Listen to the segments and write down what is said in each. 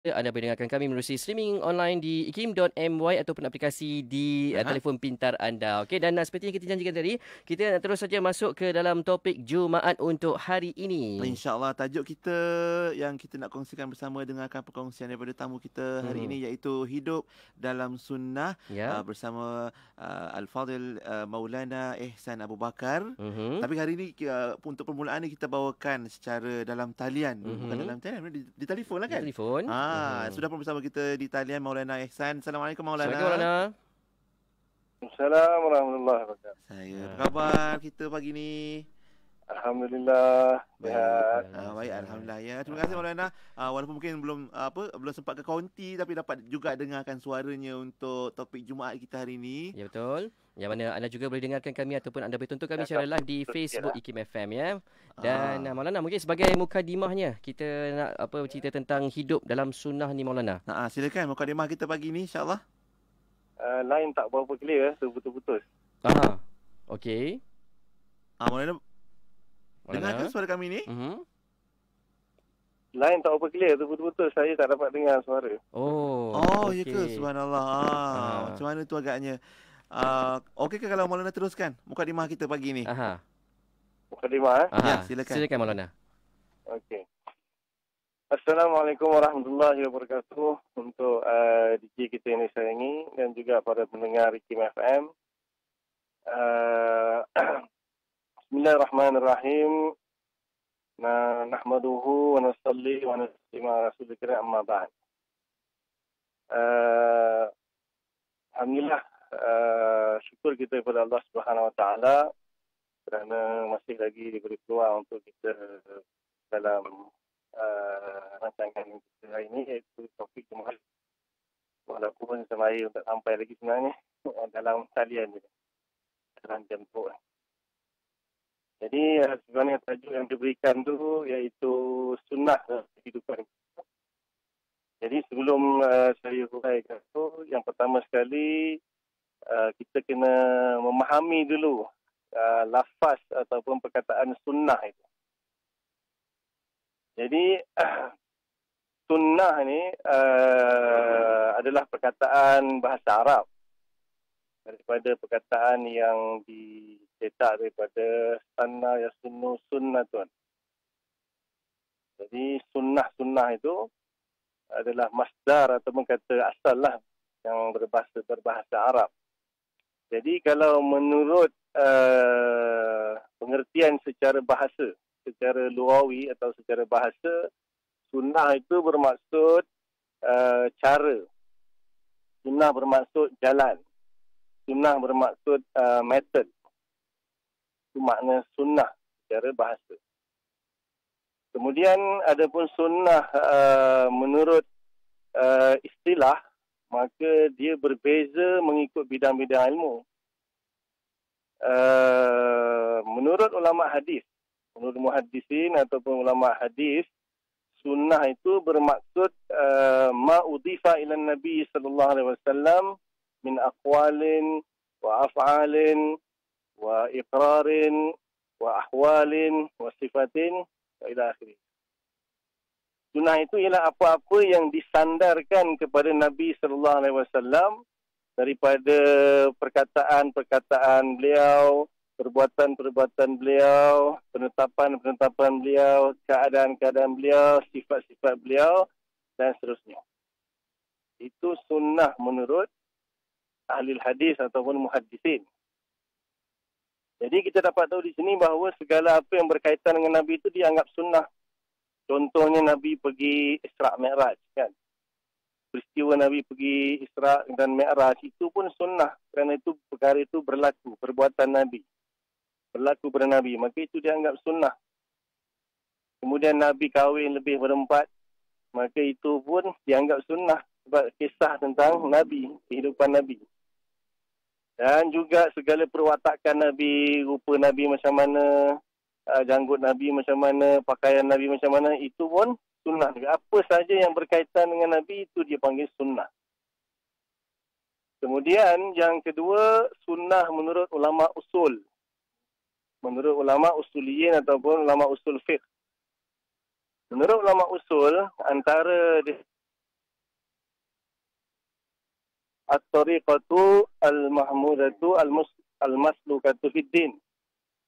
Anda boleh dengarkan kami melalui streaming online di ikim.my ataupun aplikasi di Aha. telefon pintar anda. Okey, dan seperti yang kita janjikan tadi, kita nak terus saja masuk ke dalam topik Jumaat untuk hari ini. InsyaAllah tajuk kita yang kita nak kongsikan bersama, dengarkan perkongsian daripada tamu kita hari Mhm. ini, iaitu hidup dalam sunnah Ya. bersama Al-Fadhil Maulana Ihsan Abu Bakar. Mhm. Tapi hari ini untuk permulaan ni kita bawakan secara dalam talian dulu. Bukan Mhm. dalam talian, di telefon lah Di kan? telefon. Sudah pun bersama kita di talian Maulana Ihsan. Assalamualaikum Assalamualaikum Maulana. Maulana. Assalamualaikum warahmatullahi wabarakatuh. Saya, apa Ah, khabar kita pagi ni? Alhamdulillah Baik. sihat. Baik, sihat. alhamdulillah ya. Terima kasih Maulana. Walaupun mungkin belum sempat ke konti, tapi dapat juga dengarkan suaranya untuk topik Jumaat kita hari ini. Ya, betul. Yang mana anda juga boleh dengarkan kami ataupun anda boleh tonton kami secara Cakap live di sikit Facebook lah. IKIM FM ya. Dan Ah. Maulana, mungkin sebagai mukadimahnya kita nak cerita tentang hidup dalam sunnah ni Maulana. Silakan mukadimah kita pagi ni insya-Allah. Line tak berapa clear, terputus-putus. Aha. Okey. Maulana dengarkan Maulana. suara kami ni? Mhm. Line tak berapa clear, terputus-putus. Saya tak dapat dengar suara. Oh, Ya ke? okey. Subhanallah. Ah. Macam mana tu agaknya? Okey ke kalau Maulana teruskan mukadimah kita pagi ni? Aha. Mukadimah. Aha. Ya, silakan. Silakan Maulana. Okey. Assalamualaikum warahmatullahi wabarakatuh untuk DJ kita yang disayangi dan juga para pendengar IKIM FM. Bismillahirrahmanirrahim. Nahmaduhu wa nasalli wa nusallim ala rasulil karim, amma ba'd. Alhamdulillah, syukur kita kepada Allah Subhanahu Wa Taala kerana masih lagi diberi peluang untuk kita dalam rancangan kita hari ini, iaitu topik Jumaat. Walaupun semaya untuk sampai lagi sebenarnya dalam talian je, dalam jemput. Jadi sebenarnya tajuk yang diberikan tu iaitu sunnah kehidupan. Jadi sebelum saya huraikan tu, yang pertama sekali kita kena memahami dulu lafaz ataupun perkataan sunnah itu. Jadi sunnah ni adalah perkataan bahasa Arab daripada perkataan yang dicetak daripada sanna yasunnu sunnatun. Jadi sunnah itu adalah masdar ataupun kata asal lah yang berbahasa Arab. Jadi kalau menurut pengertian secara bahasa, secara lugawi atau secara bahasa, sunnah itu bermaksud cara. Sunnah bermaksud jalan. Sunnah bermaksud method. Itu makna sunnah secara bahasa. Kemudian adapun sunnah menurut istilah, maka dia berbeza mengikut bidang-bidang ilmu. Menurut ulama hadis, menurut muhaddisin ataupun ulama hadis, sunnah itu bermaksud ma udhifa ila Nabi sallallahu alaihi wasallam min aqwalin wa af'alin wa iqrarin wa ahwalin wa sifatin wa ila akhirih. Sunnah itu ialah apa-apa yang disandarkan kepada Nabi sallallahu alaihi wasallam daripada perkataan-perkataan beliau, perbuatan-perbuatan beliau, penetapan-penetapan beliau, keadaan-keadaan beliau, sifat-sifat beliau dan seterusnya. Itu sunnah menurut ahli hadis ataupun muhaddisin. Jadi kita dapat tahu di sini bahawa segala apa yang berkaitan dengan Nabi itu dianggap sunnah. Contohnya Nabi pergi Isra' Mi'raj kan. Peristiwa Nabi pergi Isra' dan Mi'raj itu pun sunnah. Kerana itu perkara itu berlaku, perbuatan Nabi. Berlaku pada Nabi, maka itu dianggap sunnah. Kemudian Nabi kahwin lebih berempat, maka itu pun dianggap sunnah. Sebab kisah tentang Nabi, kehidupan Nabi. Dan juga segala perwatakan Nabi, rupa Nabi macam mana, janggut Nabi macam mana, pakaian Nabi macam mana, itu pun sunnah. Apa saja yang berkaitan dengan Nabi itu dia panggil sunnah. Kemudian yang kedua, sunnah menurut ulama usul. Menurut ulama usuliyin ataupun ulama usul fiqh. Menurut ulama usul, antara at-tariqatu al-mahmudatu al-maslukatu fid-din,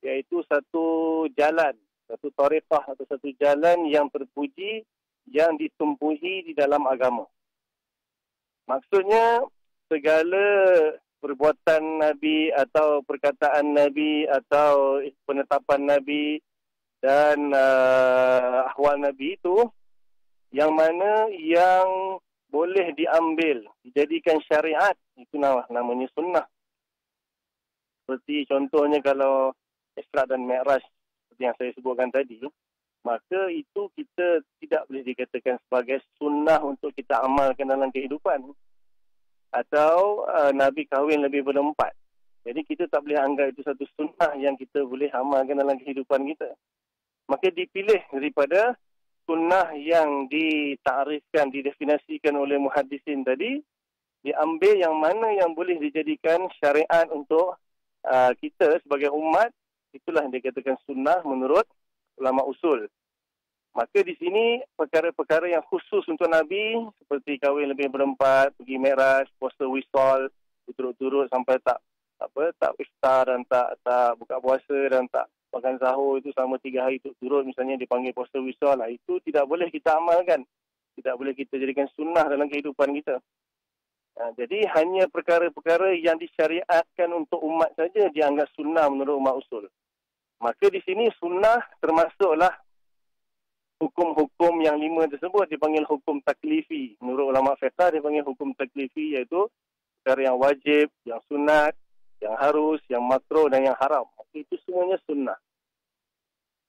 iaitu satu jalan, satu tariqah atau satu jalan yang terpuji, yang ditumpuhi di dalam agama. Maksudnya segala perbuatan Nabi atau perkataan Nabi atau penetapan Nabi dan ahwal Nabi itu yang mana yang boleh diambil, dijadikan syariat, itu namanya sunnah. Seperti contohnya kalau Isra dan Mi'raj seperti yang saya sebutkan tadi, maka itu kita tidak boleh dikatakan sebagai sunnah untuk kita amalkan dalam kehidupan. Atau Nabi kahwin lebih berempat. Jadi kita tak boleh anggap itu satu sunnah yang kita boleh amalkan dalam kehidupan kita. Maka dipilih daripada sunnah yang ditakrifkan, didefinisikan oleh muhaddisin tadi, diambil yang mana yang boleh dijadikan syariat untuk kita sebagai umat, itulah yang dikatakan sunnah menurut ulama usul. Maka di sini perkara-perkara yang khusus untuk Nabi seperti kahwin lebih berempat, pergi Mi'raj, puasa wisal, turut-turut sampai tak iftar dan tak buka puasa dan tak makan sahur itu selama 3 hari turut-turut, misalnya dipanggil puasa wisal, itu tidak boleh kita amalkan. Tidak boleh kita jadikan sunnah dalam kehidupan kita. Jadi hanya perkara-perkara yang disyariatkan untuk umat saja dianggap sunnah menurut umat usul. Maka di sini sunnah termasuklah hukum-hukum yang 5 tersebut dipanggil hukum taklifi. Menurut ulama fiqh dipanggil hukum taklifi, iaitu perkara yang wajib, yang sunat, yang harus, yang makruh dan yang haram. Itu semuanya sunnah.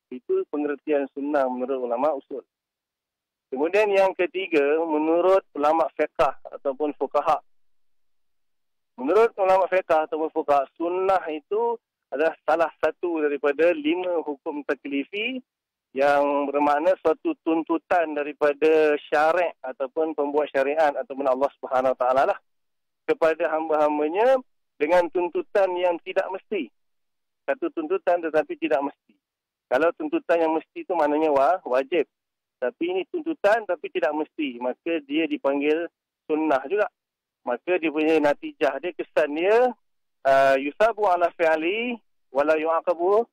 Itu pengertian sunnah menurut ulama usul. Kemudian yang ketiga, menurut ulama fiqh ataupun fuqaha. Menurut ulama fiqh ataupun fuqaha, sunnah itu adalah salah satu daripada 5 hukum taklifi yang bermakna suatu tuntutan daripada syariat ataupun pembuat syariat ataupun Allah Subhanahu Wa Taala lah kepada hamba-hambanya dengan tuntutan yang tidak mesti. Satu tuntutan tetapi tidak mesti. Kalau tuntutan yang mesti itu maknanya wajib. Tapi ini tuntutan tapi tidak mesti. Maka dia dipanggil sunnah juga. Maka dia punya natijah dia, kesan dia yusabu ala fi'ali wala yu'aqabu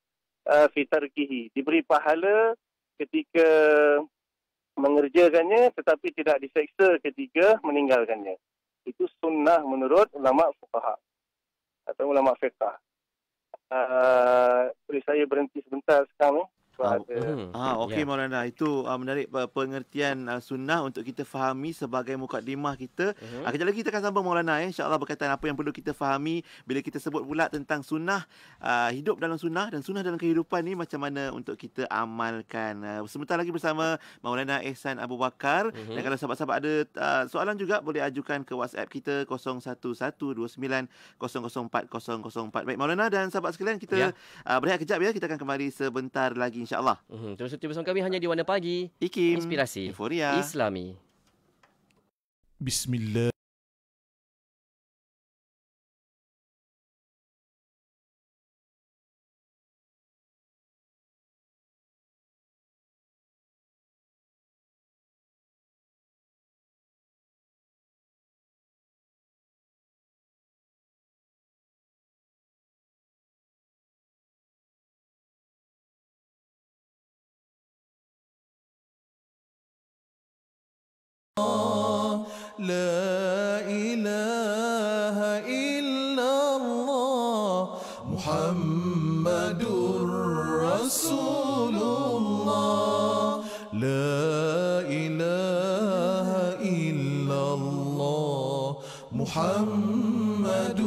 fi tarkihi, diberi pahala ketika mengerjakannya tetapi tidak diseksa ketika meninggalkannya. Itu sunnah menurut ulama fuqaha atau ulama fiqh. Boleh saya berhenti sebentar sekarang ni? Okey Maulana, itu menarik pengertian sunnah untuk kita fahami sebagai mukadimah kita. Kejap lagi kita akan sambung Maulana, insya-Allah, berkaitan apa yang perlu kita fahami bila kita sebut pula tentang sunnah, hidup dalam sunnah dan sunnah dalam kehidupan ni macam mana untuk kita amalkan. Sebentar lagi bersama Maulana Ehsan Abu Bakar. Dan kalau sahabat-sahabat ada soalan juga boleh ajukan ke WhatsApp kita 0112900404. Baik Maulana dan sahabat sekalian, kita berehat kejap ya. Kita akan kembali sebentar lagi insya-Allah. Terus setia bersama kami hanya di Warna Pagi. IKIM, Inspirasi Euforia Islami. Bismillah. لا إله إلا الله محمد رسول الله لا إله إلا الله محمد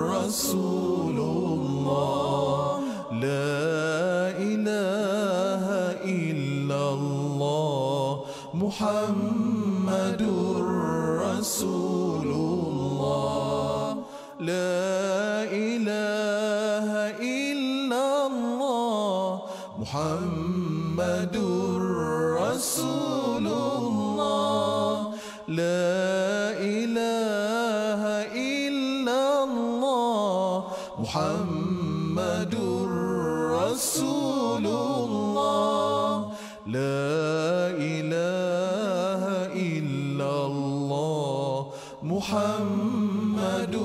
رسول الله لا إله إلا الله محمد رسول الله لا إله إلا الله محمد رسول الله لا إله إلا الله محمد رسول الله لا إله إلا الله محمد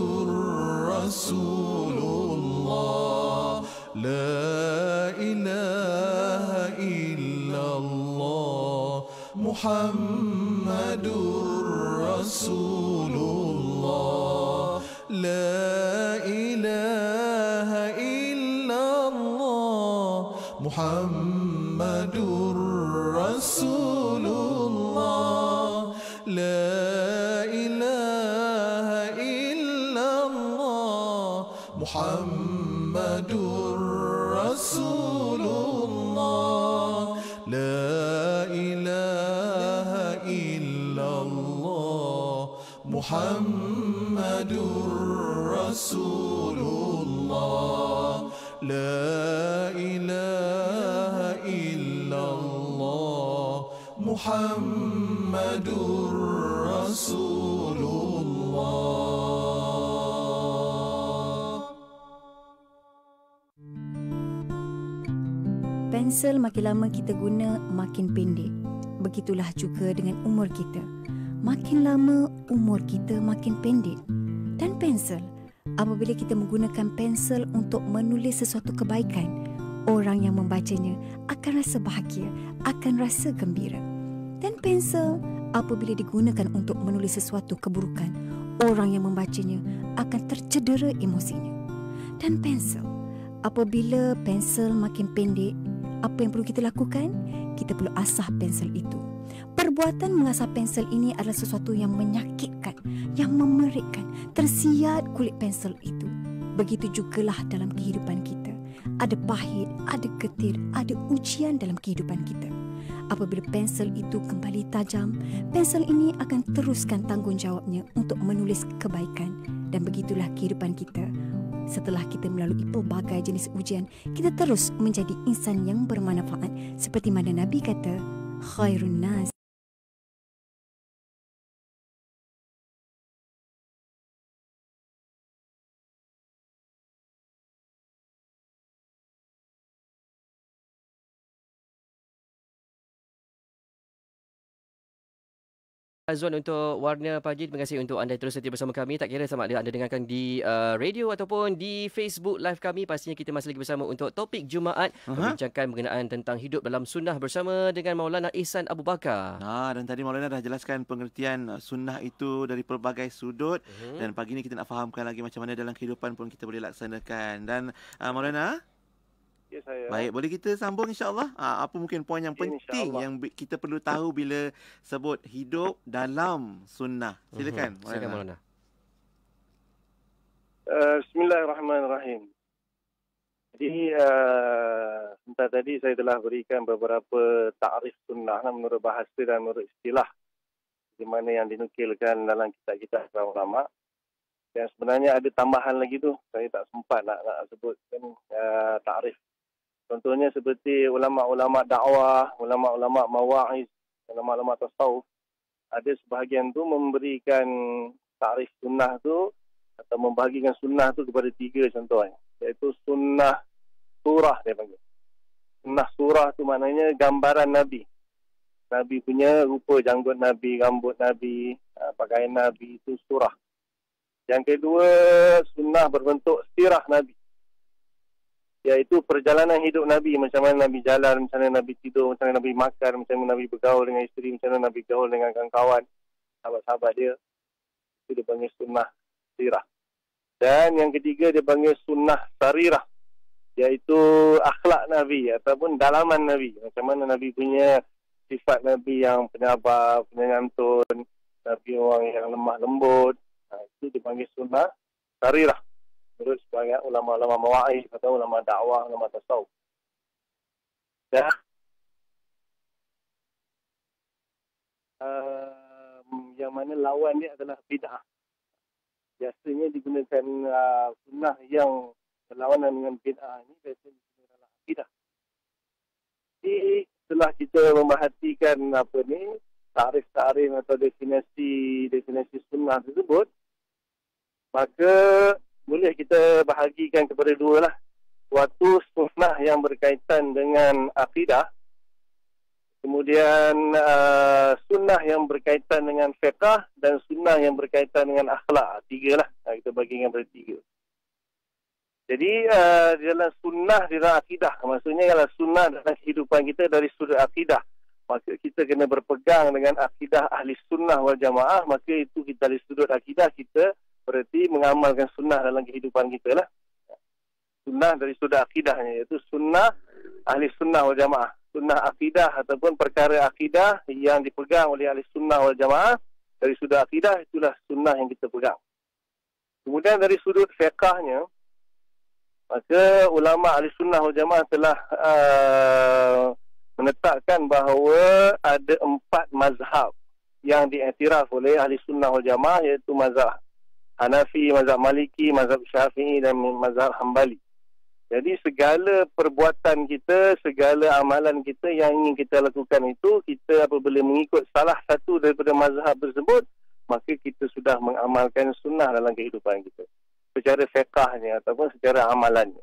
رسول الله لا إله إلا الله محمد رسول الله لا إله إلا الله محمد رسول الله لا إله إلا الله محمد رسول الله لا إله إلا الله محمد رسول الله لا إله إلا الله محمد رسول الله. Pensel makin lama kita guna makin pendek. Begitulah juga dengan umur kita. Makin lama umur kita makin pendek. Dan pensel, apabila kita menggunakan pensel untuk menulis sesuatu kebaikan, orang yang membacanya akan rasa bahagia, akan rasa gembira. Dan pensel apabila digunakan untuk menulis sesuatu keburukan, orang yang membacanya akan tercedera emosinya. Dan pensel, apabila pensel makin pendek, apa yang perlu kita lakukan? Kita perlu asah pensel itu. Perbuatan mengasah pensel ini adalah sesuatu yang menyakitkan, yang memerikkan, tersiat kulit pensel itu. Begitu jugalah dalam kehidupan kita. Ada pahit, ada getir, ada ujian dalam kehidupan kita. Apabila pensel itu kembali tajam, pensel ini akan teruskan tanggungjawabnya untuk menulis kebaikan. Dan begitulah kehidupan kita. Setelah kita melalui pelbagai jenis ujian, kita terus menjadi insan yang bermanfaat. Seperti mana Nabi kata, khairun nas. Azwan untuk warna pagi. Terima kasih untuk anda terus setia bersama kami. Tak kira sama ada anda dengarkan di radio ataupun di Facebook live kami. Pastinya kita masih lagi bersama untuk topik Jumaat. Membincangkan mengenaan tentang hidup dalam sunnah bersama dengan Maulana Ihsan Abu Bakar. Dan tadi Maulana dah jelaskan pengertian sunnah itu dari pelbagai sudut. Dan pagi ni kita nak fahamkan lagi macam mana dalam kehidupan pun kita boleh laksanakan. Dan Maulana, Ya, saya. baik, boleh kita sambung insya-Allah. Apa mungkin poin yang penting yang kita perlu tahu bila sebut hidup dalam sunnah? Silakan. Silakan Maulana. Bismillahirrahmanirrahim. Jadi sebentar tadi saya telah berikan beberapa takrif sunnah menurut bahasa dan menurut istilah di mana yang dinukilkan dalam kitab-kitab para ulama. Dan sebenarnya ada tambahan lagi tu, saya tak sempat nak sebutkan takrif. Contohnya seperti ulama-ulama dakwah, ulama-ulama mawa'iz, ulama-ulama tasawuf. Ada sebahagian tu memberikan takrif sunnah tu atau membahagikan sunnah tu kepada 3 contohnya. Iaitu sunnah surah dia panggil. Sunnah surah tu maknanya gambaran Nabi. Nabi punya rupa janggut Nabi, rambut Nabi, pakaian Nabi, itu surah. Yang kedua, sunnah berbentuk sirah Nabi. Iaitu perjalanan hidup Nabi, macam mana Nabi jalan, macam mana Nabi tidur, macam mana Nabi makan, macam mana Nabi bergaul dengan isteri, macam mana Nabi bergaul dengan kawan-kawan, sahabat-sahabat dia. Itu dia panggil sunnah sirah. Dan yang ketiga dia panggil sunnah sarirah, iaitu akhlak Nabi ataupun dalaman Nabi. Macam mana Nabi punya sifat Nabi yang penyabar, penyantun, Nabi orang yang lemah lembut. Itu dipanggil sunnah sarirah menurut sebagian ulama-ulama mawa'iz atau ulama dakwah, ulama tasawuf. Dan yang mana lawan dia adalah bid'ah. Biasanya digunakan sunnah yang berlawanan dengan bid'ah ini biasanya digunakan bid'ah. Jadi setelah kita memerhatikan takrif-takrif atau definisi sunnah tersebut, maka boleh kita bahagikan kepada 2 lah. Suatu sunnah yang berkaitan dengan akidah, kemudian sunnah yang berkaitan dengan fiqh, dan sunnah yang berkaitan dengan akhlak. 3 lah. Kita bagi dengan bertiga. Jadi dalam sunnah, dalam akidah, maksudnya ialah sunnah dalam kehidupan kita dari sudut akidah. Maka kita kena berpegang dengan akidah ahli sunnah wal jamaah. Maka itu kita dari sudut akidah, kita berarti mengamalkan sunnah dalam kehidupan kita lah. Sunnah dari sudut akidahnya, iaitu sunnah ahli sunnah wal jamaah. Sunnah akidah ataupun perkara akidah yang dipegang oleh ahli sunnah wal jamaah, dari sudut akidah, itulah sunnah yang kita pegang. Kemudian dari sudut fiqahnya, maka ulama ahli sunnah wal jamaah telah menetapkan bahawa ada 4 mazhab yang diiktiraf oleh ahli sunnah wal jamaah, iaitu mazhab Hanafi, mazhab Maliki, mazhab Syafi'i dan mazhab Hambali. Jadi segala perbuatan kita, segala amalan kita yang ingin kita lakukan itu, kita apabila mengikut salah satu daripada mazhab tersebut, maka kita sudah mengamalkan sunnah dalam kehidupan kita. Secara fiqahnya ataupun secara amalannya.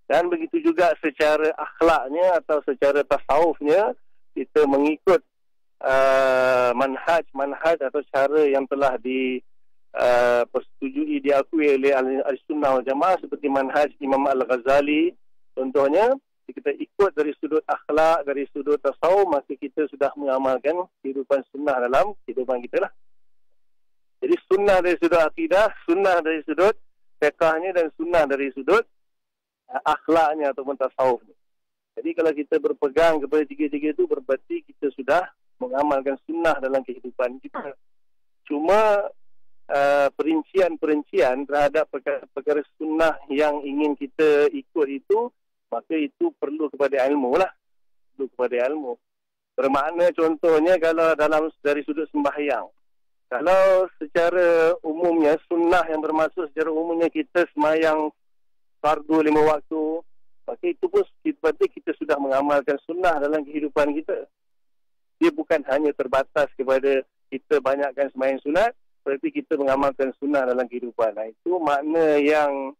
Dan begitu juga secara akhlaknya atau secara tasawufnya, kita mengikut manhaj atau cara yang telah persetujui, diakui oleh Ahlussunnah wal Jamaah, seperti manhaj Imam Al-Ghazali. Contohnya, kita ikut dari sudut akhlak, dari sudut tasawuf, maka kita sudah mengamalkan kehidupan sunnah dalam kehidupan kita lah. Jadi sunnah dari sudut akidah, sunnah dari sudut fiqahnya, dan sunnah dari sudut akhlaknya ataupun tasawufnya. Jadi kalau kita berpegang kepada 3-3 itu, berarti kita sudah mengamalkan sunnah dalam kehidupan kita. Cuma perincian-perincian terhadap perkara-perkara sunnah yang ingin kita ikut itu, maka itu perlu kepada ilmu lah. Perlu kepada ilmu. Bermakna contohnya kalau dari sudut sembahyang. Kalau secara umumnya, sunnah yang bermaksud secara umumnya kita sembahyang fardu 5 waktu, maka itu pun berarti kita sudah mengamalkan sunnah dalam kehidupan kita. Dia bukan hanya terbatas kepada kita banyakkan sembahyang sunat, berarti kita mengamalkan sunnah dalam kehidupan. Nah, itu makna yang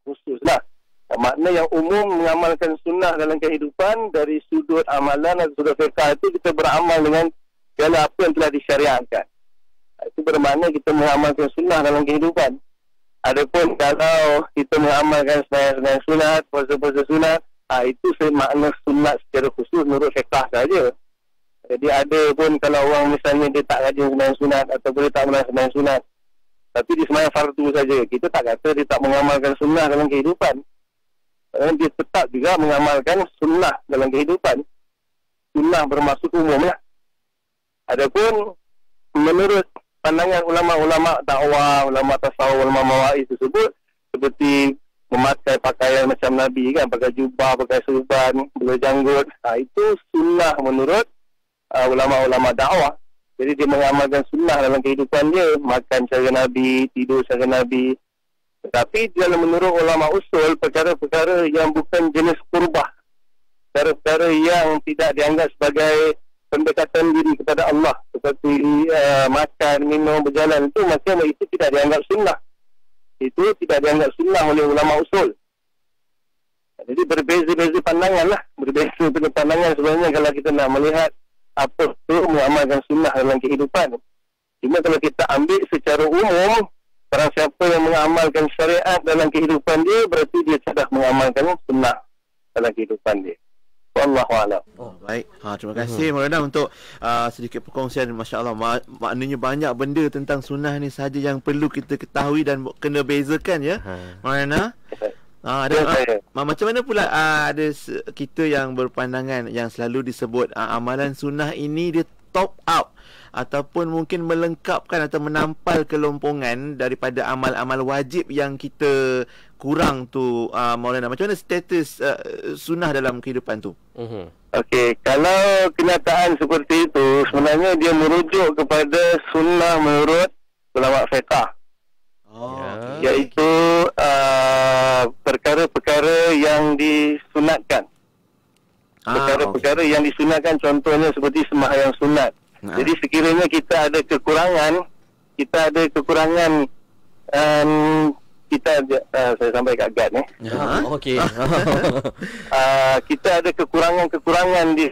khusus lah. Makna yang umum mengamalkan sunnah dalam kehidupan dari sudut amalan atau sudut fiqh itu, kita beramal dengan segala apa yang telah disyariatkan. Itu bermakna kita mengamalkan sunnah dalam kehidupan. Adapun kalau kita mengamalkan sembahyang sunat, puasa-puasa sunat, itu makna sunat secara khusus menurut fiqh saja. Jadi ada pun kalau orang misalnya dia tak rajin sembahyang sunat atau dia tak pernah sembahyang sunat, tapi dia sembahyang fardu saja, kita tak kata dia tak mengamalkan sunnah dalam kehidupan. Dia tetap juga mengamalkan sunnah dalam kehidupan. Sunnah bermaksud umum lah. Adapun menurut pandangan ulama-ulama dakwah, ulama tasawuf, ulama mawaid tersebut, seperti memakai pakaian macam Nabi kan, pakai jubah, pakai surban, bela janggut, itu sunnah menurut ulama-ulama dakwah. Jadi dia mengamalkan sunnah dalam kehidupan dia, makan cara Nabi, tidur cara Nabi. Tetapi dalam menurut ulama usul, perkara-perkara yang bukan jenis qurbah, perkara-perkara yang tidak dianggap sebagai pendekatan diri kepada Allah, seperti makan, minum, berjalan, itu maka itu tidak dianggap sunnah. Itu tidak dianggap sunnah oleh ulama usul. Jadi berbeza-beza pandangan lah. Berbeza pandangan sebenarnya kalau kita nak melihat apa itu mengamalkan sunnah dalam kehidupan. Cuma kalau kita ambil secara umum, barang siapa yang mengamalkan syariat dalam kehidupan dia, berarti dia sudah mengamalkan sunnah dalam kehidupan dia. Wallahualam. Baik. Terima kasih Maulana untuk sedikit perkongsian. Masya Allah, maknanya banyak benda tentang sunnah ni saja yang perlu kita ketahui dan kena bezakan ya, Maulana. Macam mana pula ada kita yang berpandangan yang selalu disebut amalan sunnah ini dia top up ataupun mungkin melengkapkan atau menampal kelompongan daripada amal-amal wajib yang kita kurang tu, Maulana. Macam mana status sunnah dalam kehidupan tu? Okey, kalau kenyataan seperti itu, sebenarnya dia merujuk kepada sunnah menurut ulama fiqh. Iaitu perkara-perkara yang disunatkan. Perkara-perkara yang disunatkan, contohnya seperti sembahyang sunat. Jadi sekiranya kita ada kekurangan saya sampai kat guard Okey. kita ada kekurangan di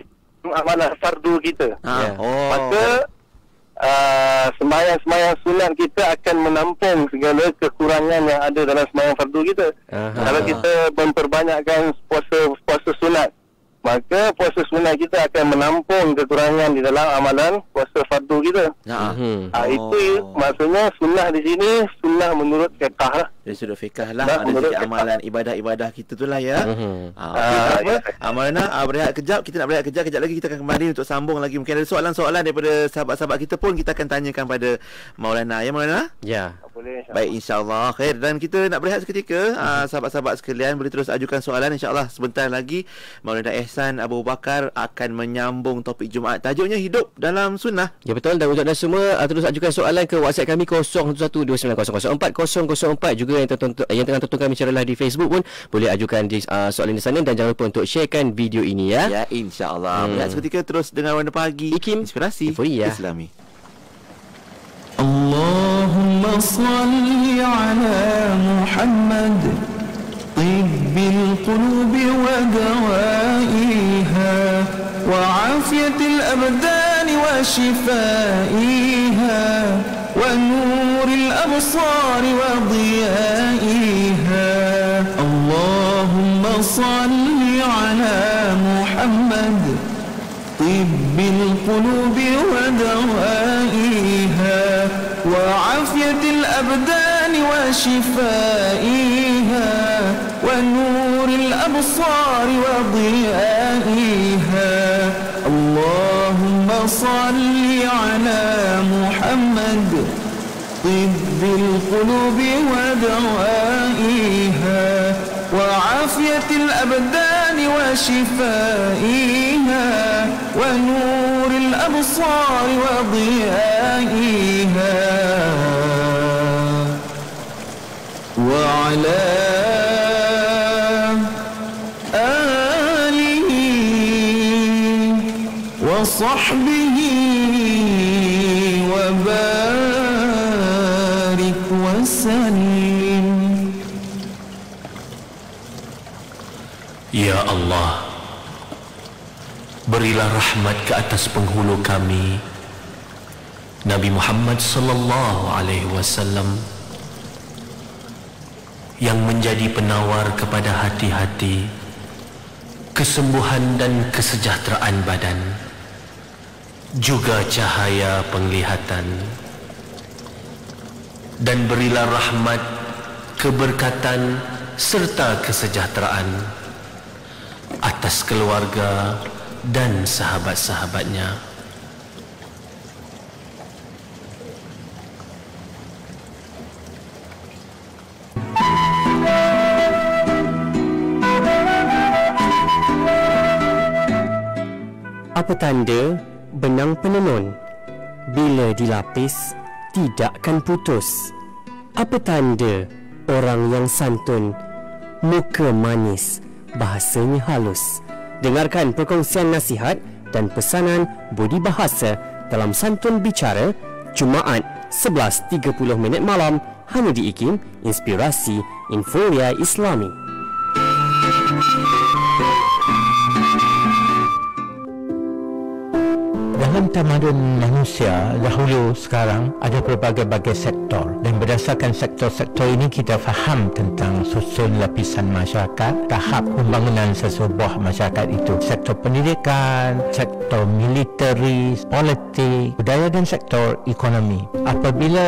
amalan fardu kita. Maka sembahyang sunat kita akan menampung segala kekurangan yang ada dalam sembahyang fardu kita. Kalau kita memperbanyakkan puasa sunat, maka puasa sunat kita akan menampung kekurangan di dalam amalan puasa fardu kita. Itu maksudnya sunnah di sini sunnah menurut fiqh lah. Dari sudut fiqh lah, ada sikit amalan ibadah-ibadah kita tu lah ya. Maulana, berehat kejap, kita nak berehat kejap lagi kita akan kembali untuk sambung lagi. Mungkin ada soalan-soalan daripada sahabat-sahabat kita pun kita akan tanyakan pada Maulana. Ya Maulana? Ya. Boleh, baik, insyaAllah. Khair. Dan kita nak berehat seketika. Sahabat-sahabat sekalian boleh terus ajukan soalan. InsyaAllah sebentar lagi Maulana Ehsan Abu Bakar akan menyambung topik Jumaat. Tajuknya hidup dalam sunnah. Ya betul. Dan untuk anda semua terus ajukan soalan ke WhatsApp kami 0112900404. Juga yang tengah tonton kami secara live di Facebook pun boleh ajukan soalan di sana. Dan jangan lupa untuk sharekan video ini ya. Ya, insyaAllah. Berehat seketika terus dengan Warna Pagi IKIM Inspirasi Islami. Allahumma salli ala Muhammad tibbil qulubi wa dawaiha wa afiyatil abdani wa shifaiha wa nuril absari wa diyaiha. Allahumma salli ala Muhammad tibbil qulubi wa dawaiha وعافية الأبدان وشفائها ونور الأبصار وضيائها. اللهم صل على محمد طب القلوب ودوائها وعافية الأبدان وشفائها ونور الأبصار وضيائها وعلى آله وصحبه وبارك وسلم. Ya Allah, berilah rahmat ke atas penghulu kami Nabi Muhammad sallallahu alaihi wasallam yang menjadi penawar kepada hati-hati kesembuhan dan kesejahteraan badan, juga cahaya penglihatan. Dan berilah rahmat, keberkatan serta kesejahteraan atas keluarga dan sahabat-sahabatnya. Apa tanda benang penenun? Bila dilapis, tidak akan putus. Apa tanda orang yang santun? Muka manis, bahasanya halus. Dengarkan perkongsian nasihat dan pesanan budi bahasa dalam Santun Bicara Jumaat 11.30 malam hanya di IKIM Inspirasi Inforia Islami. Dalam tamadun manusia dahulu sekarang ada berbagai-bagai sektor, dan berdasarkan sektor-sektor ini kita faham tentang susun lapisan masyarakat, tahap pembangunan sesebuah masyarakat itu. Sektor pendidikan, sektor militeri, politik, budaya dan sektor ekonomi. Apabila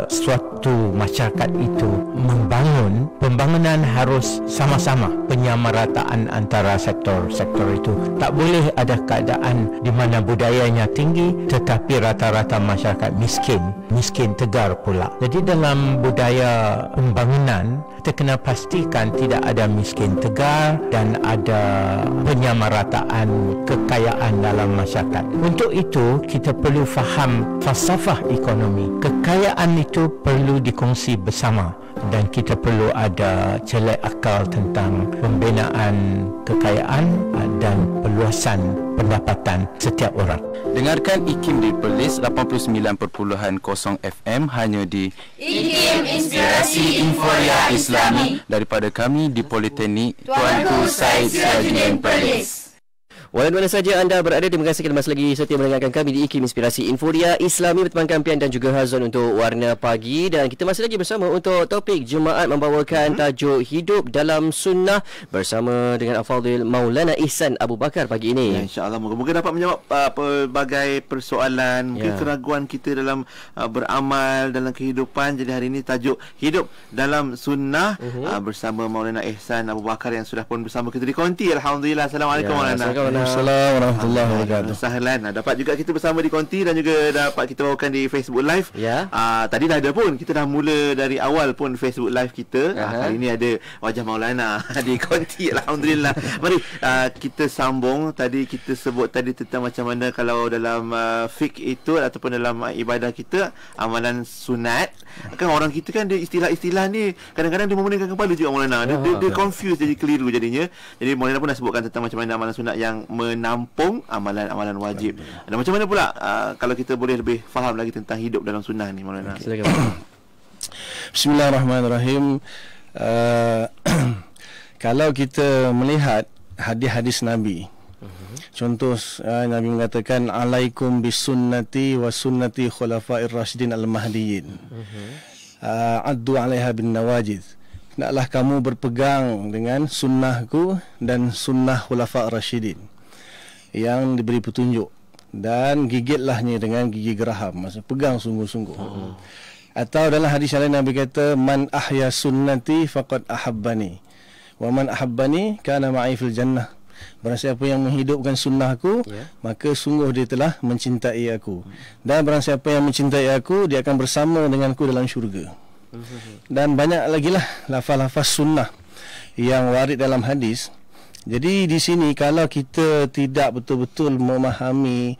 suatu masyarakat itu membangun, pembangunan harus sama-sama, penyamarataan antara sektor-sektor itu. Tak boleh ada keadaan di mana budayanya tinggi tetapi rata-rata masyarakat miskin tegar pula. Jadi dalam budaya pembangunan kita kena pastikan tidak ada miskin tegar dan ada penyamarataan kekayaan dalam masyarakat. Untuk itu kita perlu faham falsafah ekonomi. Kekayaan itu perlu dikongsi bersama dan kita perlu ada celak akal tentang pembinaan kekayaan dan perluasan pendapatan setiap orang. Dengarkan IKIM di Perlis 89.0 FM hanya di IKIM Inspirasi Inforia Islami daripada kami di Politeknik Tuanku Said Sirajuddin Perlis. Walau mana saja anda berada, terima kasih kerana masih lagi setia mendengarkan kami di IKIM Inspirasi Inforia Islami Berteman Kampian dan juga Hazon untuk Warna Pagi. Dan kita masih lagi bersama untuk topik Jumaat membawakan tajuk Hidup dalam Sunnah bersama dengan Al-Fadhil Maulana Ihsan Abu Bakar pagi ini. Ya, InsyaAllah moga-moga dapat menjawab pelbagai persoalan, mungkin keraguan kita dalam beramal dalam kehidupan. Jadi hari ini tajuk Hidup dalam Sunnah bersama Maulana Ihsan Abu Bakar yang sudah pun bersama kita di konti. Alhamdulillah. Assalamualaikum Maulana. Assalamualaikum warahmatullahi wabarakatuh. Sahlan. Dapat juga kita bersama di konti dan juga dapat kita bawakan di Facebook Live. Tadi dah ada pun, kita dah mula dari awal pun Facebook Live kita. Hari ini ada wajah Maulana di konti. Alhamdulillah. Mari kita sambung. Tadi kita sebut tadi tentang macam mana kalau dalam fiqh itu ataupun dalam ibadah kita, amalan sunat. Kan orang kita kan dia istilah-istilah ni kadang-kadang dia memeningkan kepala juga Maulana. Dia confused, jadi keliru jadinya. Jadi Maulana pun dah sebutkan tentang macam mana amalan sunat yang menampung amalan-amalan wajib. Dan macam mana pula kalau kita boleh lebih faham lagi tentang hidup dalam sunnah ni Maulana? Silakan. Bismillahirrahmanirrahim. Kalau kita melihat hadis-hadis Nabi, contoh Nabi mengatakan alaikum bisunnati wa sunnati khulafair rasyidin al-mahdiyyin. Addu 'alaiha bin nawajid. Hendaklah kamu berpegang dengan sunnahku dan sunnah khulafa rasyidin yang diberi petunjuk, dan gigitlah dengan gigi geraham, maksudnya pegang sungguh-sungguh. Atau dalam hadis yang lain Nabi kata man ahya sunnati faqad ahabbani wa man ahabbani kana ma'i fil jannah. Barang siapa yang menghidupkan sunnahku, maka sungguh dia telah mencintai aku, dan barang siapa yang mencintai aku, dia akan bersama denganku dalam syurga. Dan banyak lagi lah lafaz-lafaz sunnah yang warid dalam hadis. Jadi di sini kalau kita tidak betul-betul memahami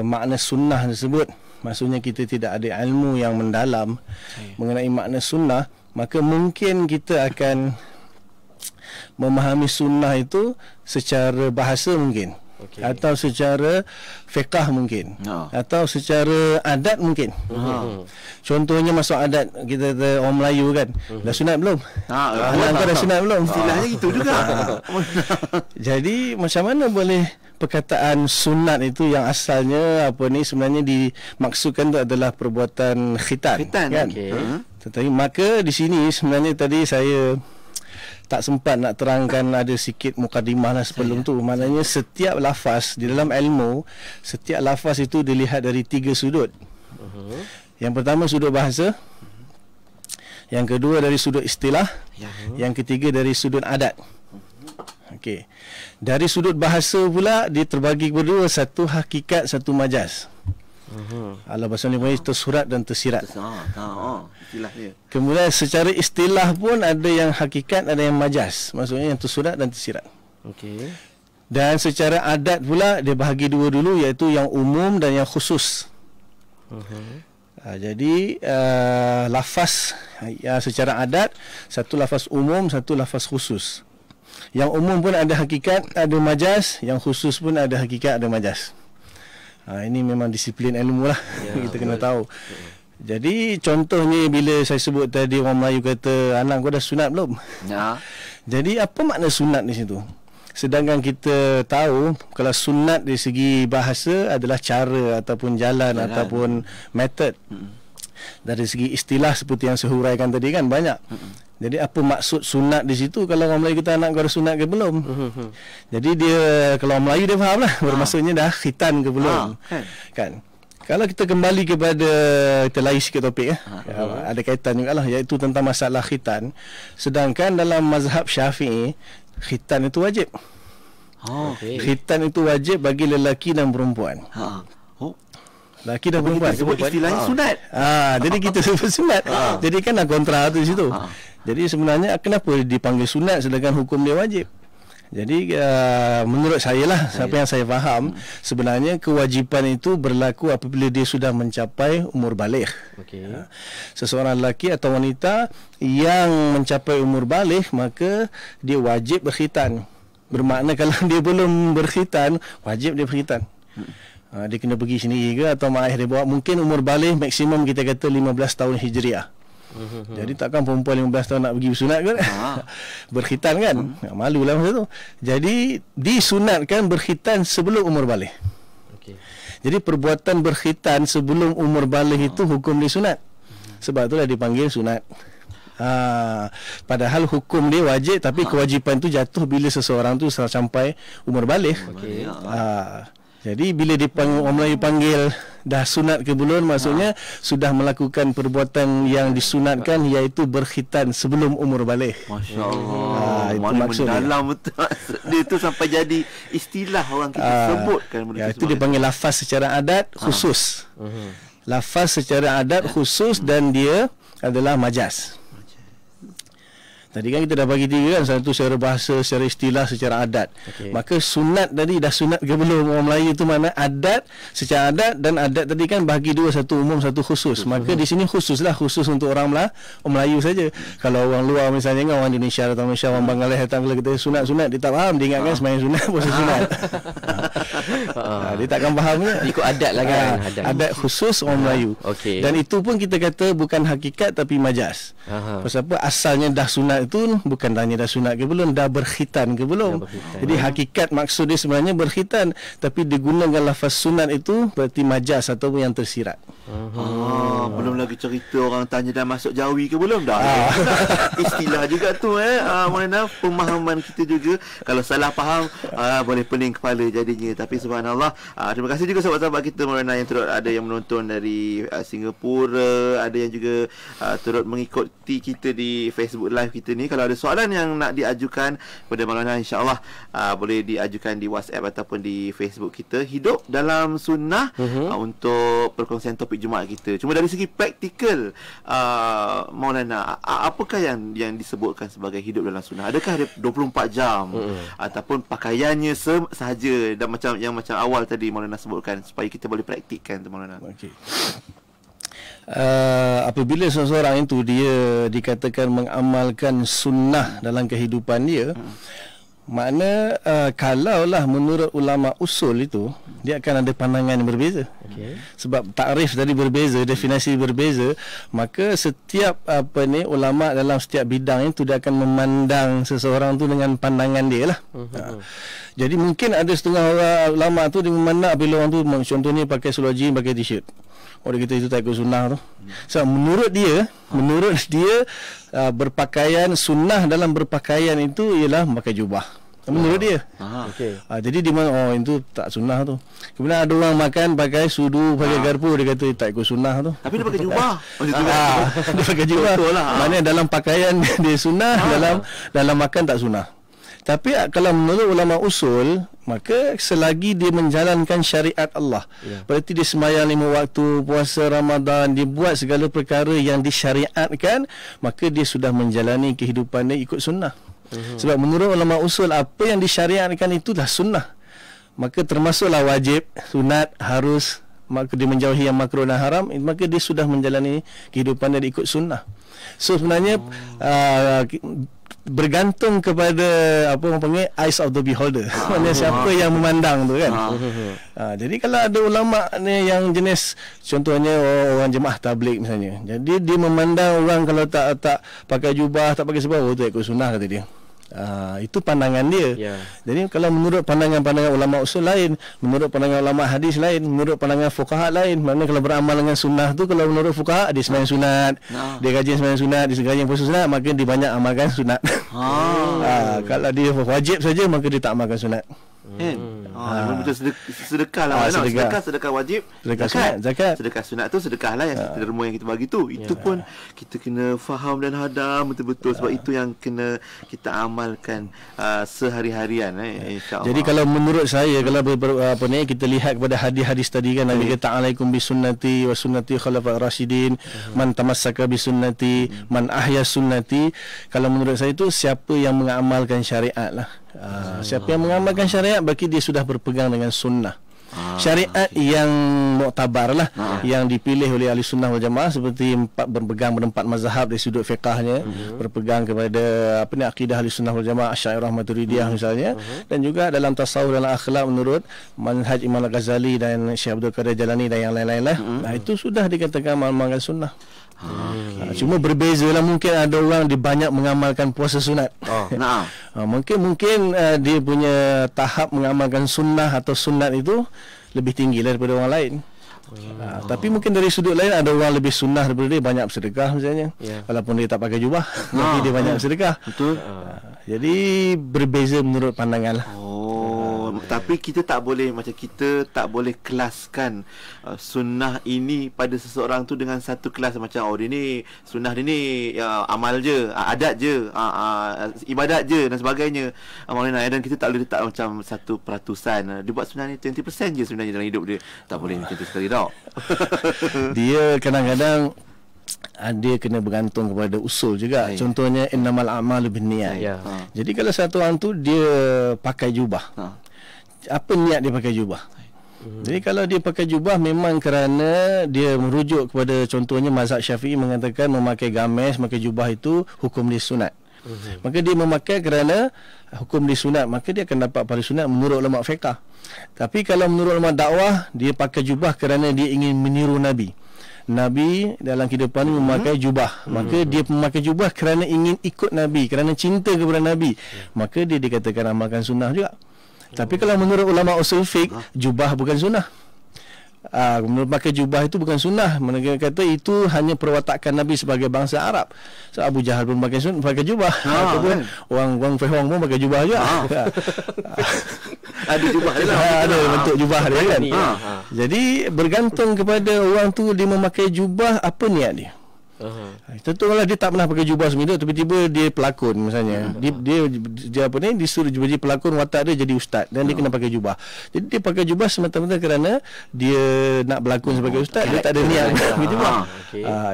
makna sunnah tersebut, maksudnya kita tidak ada ilmu yang mendalam mengenai makna sunnah, maka mungkin kita akan memahami sunnah itu secara bahasa mungkin, atau secara fiqh mungkin, atau secara adat mungkin. Contohnya masuk adat kita orang Melayu kan, dah sunat belum? Anak kau dah sunat belum? Istilahnya itu juga. Jadi macam mana boleh perkataan sunat itu yang asalnya sebenarnya dimaksudkan itu adalah perbuatan khitan kan? Tetapi maka di sini sebenarnya tadi saya tak sempat nak terangkan, ada sikit mukadimah lah sebelum tu. Maknanya setiap lafaz di dalam ilmu, setiap lafaz itu dilihat dari 3 sudut. Yang pertama sudut bahasa, yang kedua dari sudut istilah, yang ketiga dari sudut adat. Okey. Dari sudut bahasa pula dia terbagi berdua, satu hakikat, satu majaz. Allah bahasa ni panggil tersurat dan tersirat. Istilahnya. Kemudian secara istilah pun ada yang hakikat, ada yang majaz. Maksudnya yang tersurat dan tersirat. Okey. Dan secara adat pula dia bahagi dua dulu, iaitu yang umum dan yang khusus. Jadi lafaz secara adat, satu lafaz umum, satu lafaz khusus. Yang umum pun ada hakikat, ada majaz. Yang khusus pun ada hakikat, ada majaz. Ini memang disiplin ilmu lah. Kita kena tahu. Jadi contohnya bila saya sebut tadi orang Melayu kata anak kau dah sunat belum? Jadi apa makna sunat di situ? Sedangkan kita tahu kalau sunat dari segi bahasa adalah cara ataupun jalan. Ataupun method. Dari segi istilah seperti yang saya huraikan tadi kan banyak. Jadi apa maksud sunat di situ? Kalau orang Melayu kata anak kau dah sunat ke belum? Jadi dia, kalau orang Melayu dia faham lah bermaksudnya dah khitan ke belum. Kan? Kalau kita kembali kepada, kita lari sikit topik ada kaitan juga lah, iaitu tentang masalah khitan. Sedangkan dalam mazhab Syafi'i, khitan itu wajib. Khitan itu wajib bagi lelaki dan perempuan. Lelaki dan perempuan. Sebut istilahnya sunat. Jadi kita sebut sunat. Jadi kan ada kontra tu di situ. Jadi sebenarnya kenapa dipanggil sunat sedangkan hukum dia wajib? Jadi menurut saya lah, siapa yang saya faham, sebenarnya kewajipan itu berlaku apabila dia sudah mencapai umur baligh. Seseorang lelaki atau wanita yang mencapai umur baligh, maka dia wajib berkhitan. Bermakna kalau dia belum berkhitan, wajib dia berkhitan. Dia kena pergi sendiri ke atau mak ayah dia bawa. Mungkin umur baligh maksimum kita kata 15 tahun Hijriah. Jadi takkan perempuan 15 tahun nak pergi bersunat kan? Berkhitan kan? Malulah masa tu. Jadi disunatkan berkhitan sebelum umur baligh. Jadi perbuatan berkhitan sebelum umur baligh itu hukum dia sunat. Sebab itulah dipanggil sunat. Padahal hukum dia wajib, tapi kewajipan tu jatuh bila seseorang tu sampai umur baligh. Jadi bila dipanggil, orang Melayu panggil dah sunat ke belum, maksudnya sudah melakukan perbuatan yang disunatkan, iaitu berkhitan sebelum umur baligh. Masya-Allah. Itu maksudnya. Dalam betul. Dia tu sampai jadi istilah orang kita sebutkan benda itu dipanggil lafaz secara adat khusus. Lafaz secara adat khusus dan dia adalah majaz. Tadi kan kita dah bagi tiga kan, satu secara bahasa, secara istilah, secara adat. Maka sunat tadi dah sunat ke belum orang Melayu tu mana adat, secara adat, dan adat tadi kan bagi dua, satu umum, satu khusus. Maka di sini khususlah, khusus untuk orang Melayu saja. Kalau orang luar misalnya kan, orang Indonesia atau Malaysia, orang Bangladesh datang, kalau kita sunat, dia tak faham, dia ingatkan sembahyang sunat, puasa sunat. Dia takkan fahamnya. Ikut adat lah kan. Adat khusus orang Melayu. Dan itu pun kita kata bukan hakikat tapi majaz. Pasal apa? Asalnya dah sunat itu bukan tanya dah sunat ke belum, dah berkhitan ke belum. Jadi hakikat maksud dia sebenarnya berkhitan, tapi digunakan lafaz sunat itu berarti majaz ataupun yang tersirat. Belum lagi cerita orang tanya dah masuk jawi ke belum dah. Istilah juga tu mana pemahaman kita juga. Kalau salah faham boleh pening kepala jadinya. Tapi subhanallah, terima kasih juga sahabat-sahabat kita Maulana yang turut ada yang menonton dari Singapura, ada yang juga turut mengikuti kita di Facebook Live kita ni. Kalau ada soalan yang nak diajukan kepada Maulana, insya-Allah boleh diajukan di WhatsApp ataupun di Facebook kita Hidup Dalam Sunnah untuk perkongsian topik Jumaat kita. Cuma dari segi praktikal, Maulana, apakah yang disebutkan sebagai hidup dalam sunnah? Adakah dia 24 jam ataupun pakaiannya sahaja dan macam awal tadi Maulana sebutkan, supaya kita boleh praktikkan tu Maulana? Apabila seseorang itu dia dikatakan mengamalkan sunnah dalam kehidupan dia, makna kalaulah menurut ulama usul itu, dia akan ada pandangan yang berbeza. Sebab takrif tadi berbeza, definisi berbeza, maka setiap ulama dalam setiap bidang itu dia akan memandang seseorang tu dengan pandangan dia lah. Jadi mungkin ada setengah orang ulama tu dia memandang bila orang tu contohnya pakai seluar jeans, pakai t-shirt, dia kata itu tak ikut sunnah tu. So menurut dia berpakaian, sunnah dalam berpakaian itu ialah memakai jubah. Menurut dia. Jadi di mana itu tak sunnah tu. Kemudian ada orang makan pakai sudu, pakai garpu, dia kata tak ikut sunnah tu. Tapi dia pakai jubah. Dia pakai jubah. Maknanya dalam pakaian dia sunnah, dalam makan tak sunnah. Tapi kalau menurut ulama usul, maka selagi dia menjalankan syariat Allah, berarti dia sembahyang 5 waktu, puasa Ramadan, dia buat segala perkara yang disyariatkan, maka dia sudah menjalani kehidupan dia ikut sunnah. Sebab menurut ulama usul, apa yang disyariatkan itulah sunnah. Maka termasuklah wajib, sunat, harus, maka dia menjauhi yang makruh dan haram, maka dia sudah menjalani kehidupan dia ikut sunnah. So sebenarnya bergantung kepada apa orang panggil eyes of the beholder. Maksudnya siapa yang memandang tu kan. Jadi kalau ada ulama ni yang jenis contohnya orang jemaah tabligh misalnya, jadi dia memandang orang kalau tak pakai jubah, tak pakai sebab tu ikut sunnah kata dia. Itu pandangan dia. Jadi kalau menurut pandangan ulama usul lain, menurut pandangan ulama hadis lain, menurut pandangan fuqaha lain. Maknanya kalau beramal dengan sunnah tu, kalau menurut fuqaha dia sembahyang sunat, dia rajin sembahyang sunat, dia rajin puasa sunat, maka dia banyak amalkan sunat. Kalau dia wajib saja, maka dia tak amalkan sunat. Betul, sedekah lah. Sedekah wajib, zakat. Sedekah sunat tu sedekah lah yang kita derma, yang kita bagi tu. Itu pun kita kena faham dan hadam betul-betul. Sebab itu yang kena kita amalkan sehari-harian, insya-Allah. Jadi kalau menurut saya, kalau kita lihat kepada hadis-hadis tadi kan, Nabi kata alaikum bisunnati wa sunnati khulafa'ir rasyidin, man tamassaka bisunnati, man ahya sunnati. Kalau menurut saya itu siapa yang mengamalkan syariat lah. Siapa yang mengamalkan syariat, bagi dia sudah berpegang dengan sunnah. Syariat yang muktabar lah, yang dipilih oleh ahli sunnah wal jamaah, seperti berpegang pada 4 mazhab dari sudut fiqahnya, berpegang kepada akidah ahli sunnah wal jamaah, Asy'ariyah, Maturidiyah misalnya, dan juga dalam tasawuf, dalam akhlak menurut manhaj Imam Al-Ghazali dan Syekh Abdul Qadir Jalani dan yang lain-lain lah. Itu sudah dikatakan mengamalkan sunnah. Cuma berbezalah, mungkin ada orang dia banyak mengamalkan puasa sunat. Mungkin dia punya tahap mengamalkan sunnah atau sunat itu lebih tinggi daripada orang lain. Tapi mungkin dari sudut lain ada orang lebih sunnah daripada dia, banyak bersedekah misalnya. Walaupun dia tak pakai jubah, tapi dia banyak bersedekah. Betul. Jadi berbeza menurut pandangan lah. Tapi kita tak boleh kelaskan sunnah ini pada seseorang tu dengan satu kelas macam dia ni sunnah dia ni amal je, adat je, ibadat je dan sebagainya. Dan kita tak boleh letak macam 1%. Dia buat sunnah ni 20% je sebenarnya dalam hidup dia. Tak boleh macam tu sekali tau. Dia kadang-kadang dia kena bergantung kepada usul juga. Contohnya innamal a'malu binniyat. Jadi kalau satu orang tu dia pakai jubah, apa niat dia pakai jubah? Jadi kalau dia pakai jubah memang kerana dia merujuk kepada, contohnya mazhab Syafi'i mengatakan memakai gamis, memakai jubah itu hukum dia sunat. Maka dia memakai kerana hukum dia sunat, maka dia akan dapat pahala sunat menurut ulama fiqh. Tapi kalau menurut ulama dakwah, dia pakai jubah kerana dia ingin meniru Nabi. Nabi dalam kehidupan memakai jubah, maka dia memakai jubah kerana ingin ikut Nabi, kerana cinta kepada Nabi, maka dia dikatakan amalkan sunnah juga. Tapi kalau menurut ulama usul fiqh, jubah bukan sunnah. Menurut pakai jubah itu bukan sunnah. Mereka kata itu hanya perwatakan Nabi sebagai bangsa Arab. So Abu Jahal pun pakai jubah. Ataupun orang Fihong pun pakai jubah juga. Ada jubah dia lah. Ada bentuk jubah dia kan. Jadi bergantung kepada orang tu dia memakai jubah, apa niat dia. Tentu kalau dia tak pernah pakai jubah seminggu, tiba-tiba dia pelakon misalnya, dia apa ni, disuruh jadi pelakon, watak dia jadi ustaz dan dia kena pakai jubah. Jadi dia pakai jubah semata-mata kerana dia nak berlakon sebagai ustaz, dia tak ada niat pakai jubah.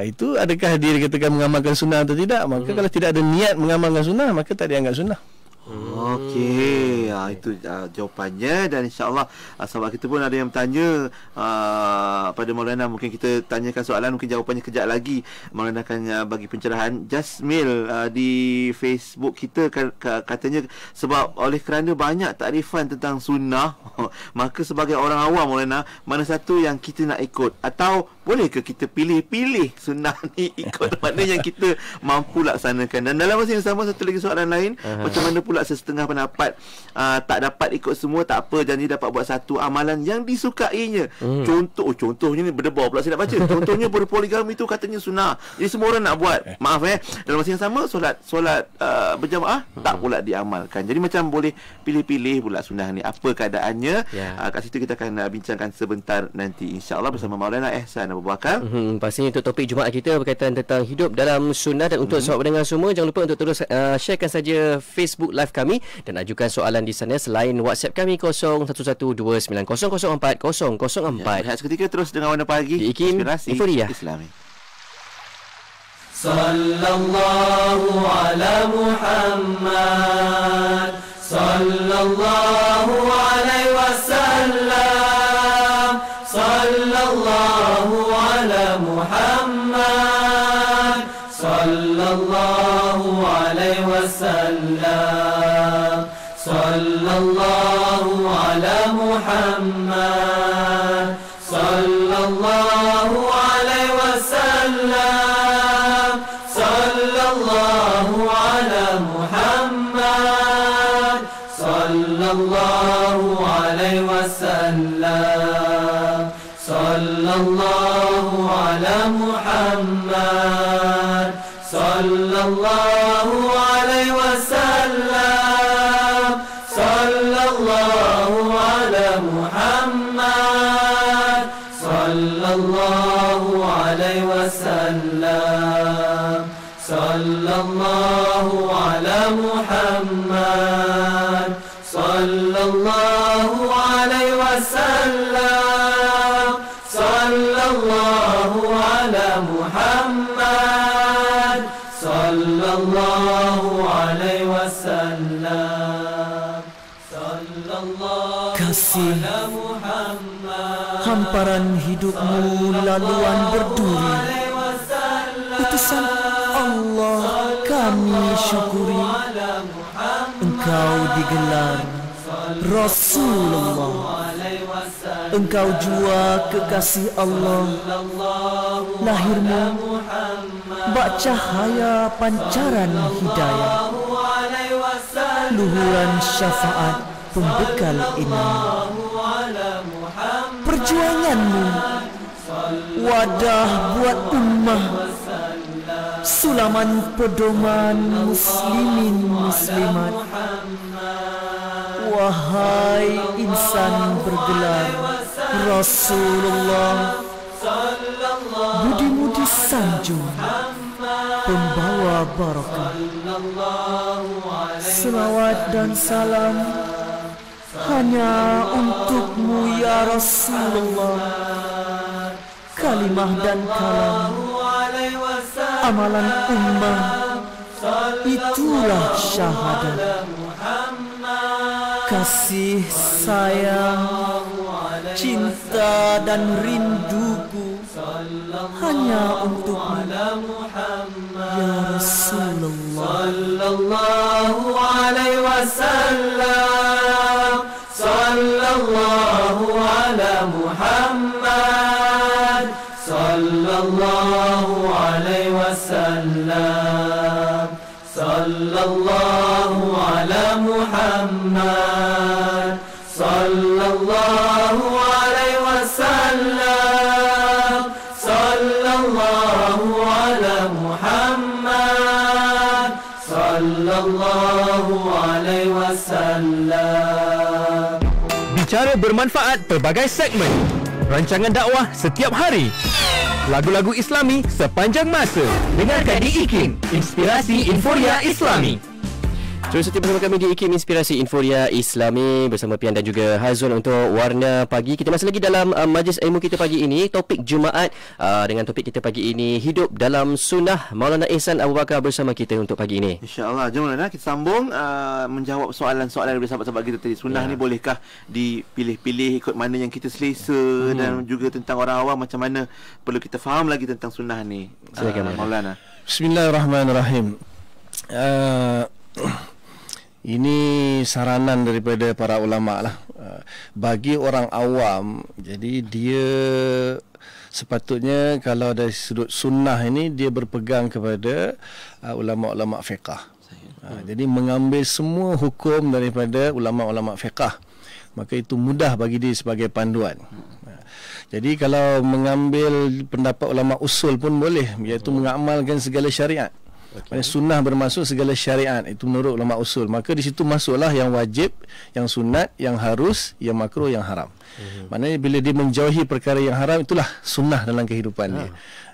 Itu adakah dia dikatakan mengamalkan sunnah atau tidak? Maka kalau tidak ada niat mengamalkan sunnah, maka tak dianggap sunnah. Okey, itu jawapannya. Dan insyaAllah sahabat kita pun ada yang bertanya pada Maulana. Mungkin kita tanyakan soalan, mungkin jawapannya kejap lagi Maulana akan bagi pencerahan. Jasmil di Facebook kita katanya, sebab oleh kerana banyak takrifan tentang sunnah, maka sebagai orang awam Maulana, mana satu yang kita nak ikut? Atau bolehkah kita pilih-pilih sunnah ni ikut mana yang kita mampu laksanakan? Dan dalam masa yang sama, satu lagi soalan lain, macam mana pula sesetengah pendapat tak dapat ikut semua, tak apa, janji dapat buat satu amalan yang disukainya. Contohnya ni berdebar pula saya nak baca. Contohnya berpoligami tu katanya sunnah, jadi semua orang nak buat. Maaf dalam masa yang sama solat berjamaah tak pula diamalkan. Jadi macam boleh pilih-pilih pula sunnah ni, apa keadaannya. Kat situ kita akan bincangkan sebentar nanti insya-Allah bersama Maulana Ehsan Abu Bakar. Pastinya untuk topik Jumaat kita berkaitan tentang hidup dalam sunnah. Dan untuk sahabat pendengar semua, jangan lupa untuk terus sharekan saja Facebook live kami dan ajukan soalan di sana selain WhatsApp kami 01129004 Rehat seketika terus dengan Warna Pagi di IKIM Inforia Islami. Sallallahu ala Muhammad, sallallahu alaihi wasallam, sallallahu ala Muhammad, sallallahu alaihi wasallam, sallallahu ala Muhammad, sallallahu alaihi wasallam, sallallahu ala Muhammad, sallallahu alaihi wasallam, sallallahu ala Muhammad, sallallahu alaihi wasallam, sallallahu ala Muhammad, sallallahu alaihi wasallam, sallallahu ala Muhammad, sallallahu alaihi wasallam, sallallahu ala Muhammad, sallallahu alaihi wasallam, sallallahu kasih hamparan hidupmu laluan berduri, utusan Allah kami syukuri, engkau digelar Rasulullah. Engkau jua kekasih Allah. Lahirmu bak cahaya pancaran hidayah, luhuran syafaat pembekal inayah. Perjuanganmu wadah buat ummah, sulaman pedoman muslimin muslimat. Wahai insan bergelar Rasulullah, budimu disanjung, pembawa barakah. Selawat dan salam hanya untukmu ya Rasulullah. Kalimah dan kalam, amalan ummah, itulah syahadat. Kasih sayang, cinta dan rinduku hanya untukmu ya Rasulullah. Sallallahu alaihi wasallam, sallallahu ala Muhammad, sallallahu alaihi wasallam, sallallahu ala Muhammad, sallallahu alaihi wasallam, sallallahu ala Muhammad, sallallahu alaihi wasallam. Bicara bermanfaat pelbagai segmen, rancangan dakwah setiap hari, lagu-lagu Islami sepanjang masa. Dengarkan di IKIM, Inspirasi Inforia Islami. Terus setia bersama kami di IKIM Inspirasi Inforia Islami bersama Pian dan juga Hazul untuk Warna Pagi. Kita masih lagi dalam majlis ilmu kita pagi ini. Topik Jumaat dengan topik kita pagi ini, hidup dalam sunnah. Maulana Ihsan Abu Bakar bersama kita untuk pagi ini. InsyaAllah. Jom Maulana, kita sambung menjawab soalan-soalan dari sahabat-sahabat kita tadi. Sunnah ni bolehkah dipilih-pilih ikut mana yang kita selesa, dan juga tentang orang awam macam mana perlu kita faham lagi tentang sunnah ni. Silakan Maulana. Bismillahirrahmanirrahim. Ini saranan daripada para ulama lah. Bagi orang awam, jadi dia sepatutnya kalau dari sudut sunnah ini dia berpegang kepada ulama-ulama fiqah. Jadi mengambil semua hukum daripada ulama-ulama fiqah, maka itu mudah bagi dia sebagai panduan. Jadi kalau mengambil pendapat ulama usul pun boleh, iaitu mengamalkan segala syariat. Okay. Sunnah bermaksud segala syariat, itu menurut ulama usul. Maka di situ masuklah yang wajib, yang sunat, yang harus, yang makruh, yang haram. Maknanya bila dia menjauhi perkara yang haram, itulah sunnah dalam kehidupan dia.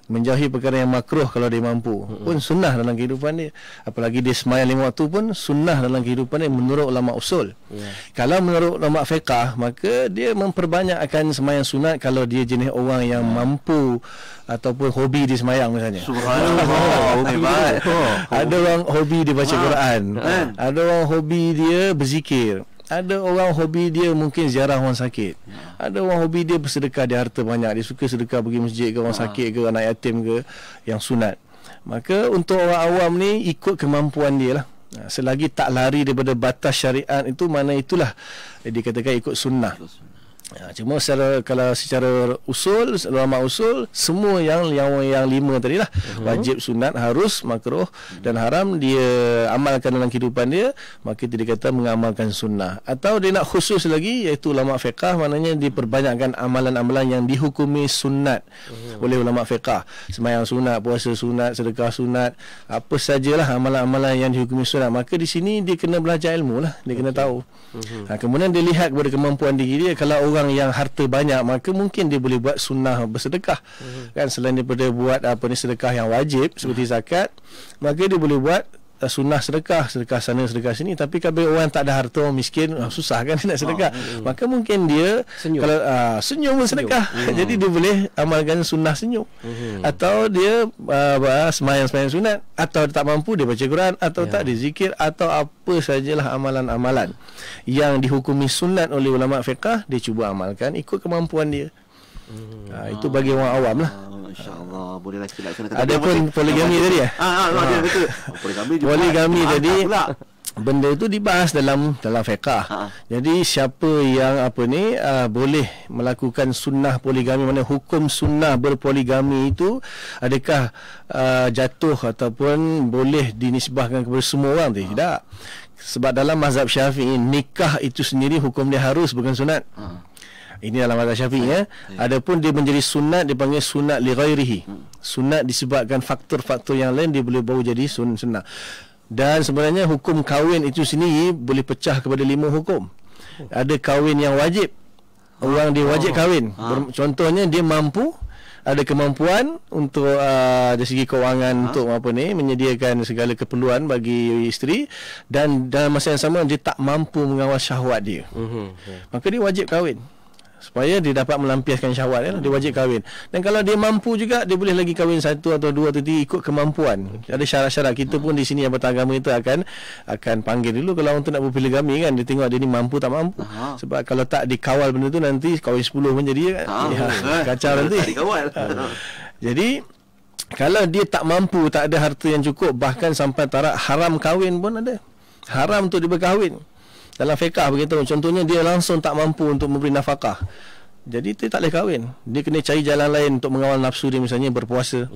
Menjauhi perkara yang makruh kalau dia mampu pun sunnah dalam kehidupan dia. Apalagi dia sembahyang 5 waktu pun sunnah dalam kehidupan dia menurut ulama usul. Kalau menurut ulama fiqah, maka dia memperbanyak akan sembahyang sunat kalau dia jenis orang yang mampu ataupun hobi dia sembahyang misalnya. Subhanallah. Ada orang hobi dia baca Quran, ada orang hobi dia berzikir, ada orang hobi dia mungkin ziarah orang sakit, ada orang hobi dia bersedekah, dia harta banyak, dia suka sedekah pergi masjid ke orang sakit ke anak yatim ke, yang sunat. Maka untuk orang awam ni ikut kemampuan dia lah. Selagi tak lari daripada batas syariat itu, mana itulah dikatakan ikut sunnah. Cuma kalau secara usul, ulama usul, semua yang 5 tadi lah, wajib, sunat, harus, makruh dan haram, dia amalkan dalam kehidupan dia, maka dia kata mengamalkan sunnah. Atau dia nak khusus lagi, iaitu ulama fiqah, maknanya diperbanyakkan amalan-amalan yang dihukumi sunat oleh ulama fiqah. Sembahyang sunat, puasa sunat, sedekah sunat, apa sajalah amalan-amalan yang dihukumi sunat. Maka di sini dia kena belajar ilmu lah, dia kena tahu. Kemudian dia lihat kepada kemampuan diri dia. Kalau orang yang harta banyak, maka mungkin dia boleh buat sunnah bersedekah. Kan, selain daripada buat sedekah yang wajib seperti zakat, maka dia boleh buat sunnah sedekah sana sedekah sini. Tapi kalau orang tak ada harta, orang miskin, susah kan nak sedekah. Maka mungkin dia senyum, kalau senyum bersedekah. Jadi dia boleh amalkan sunnah senyum. Atau dia sembahyang sunat, atau tak mampu dia baca Quran, atau tak dia zikir, atau apa sajalah amalan-amalan yang dihukumi sunat oleh ulama fiqah, dia cuba amalkan ikut kemampuan dia. Itu bagi orang awam lah. InsyaAllah bolehlah kita laksanakan. Ada pun poligami tadi ya? Betul. Poligami tadi benda itu dibahas dalam fiqh. Jadi siapa yang boleh melakukan sunnah poligami, mana hukum sunnah berpoligami itu adakah jatuh ataupun boleh dinisbahkan kepada semua orang? Tidak. Sebab dalam mazhab Syafi'i, nikah itu sendiri hukum dia harus, bukan sunat. Ini dalam mazhab Syafi'i ya. Adapun dia menjadi sunat, dipanggil sunat li ghairihi. Sunat disebabkan faktor-faktor yang lain, dia boleh bawa jadi sunnah. Dan sebenarnya hukum kahwin itu sendiri boleh pecah kepada 5 hukum. Ada kahwin yang wajib. Orang dia wajib kahwin. Contohnya dia mampu, ada kemampuan untuk dari segi kewangan untuk menyediakan segala keperluan bagi isteri, dan dalam masa yang sama dia tak mampu mengawal syahwat dia. Maka dia wajib kahwin. Supaya dia dapat melampiaskan syahwat, dia wajib kahwin. Dan kalau dia mampu juga, dia boleh lagi kahwin 1 atau 2 atau 3 ikut kemampuan. Ada syarat-syarat. Kita pun di sini yang beragama itu akan panggil dulu kalau orang tu nak berpoligami kan, dia tengok dia ni mampu tak mampu. Sebab kalau tak dikawal benda tu, nanti kahwin 10 pun jadi kacau nanti. Jadi kalau dia tak mampu, tak ada harta yang cukup, bahkan sampai taraf haram kahwin pun ada. Haram untuk dia berkahwin. Dalam fiqh begitu. Contohnya dia langsung tak mampu untuk memberi nafkah, jadi dia tak boleh kahwin. Dia kena cari jalan lain untuk mengawal nafsu dia, misalnya berpuasa.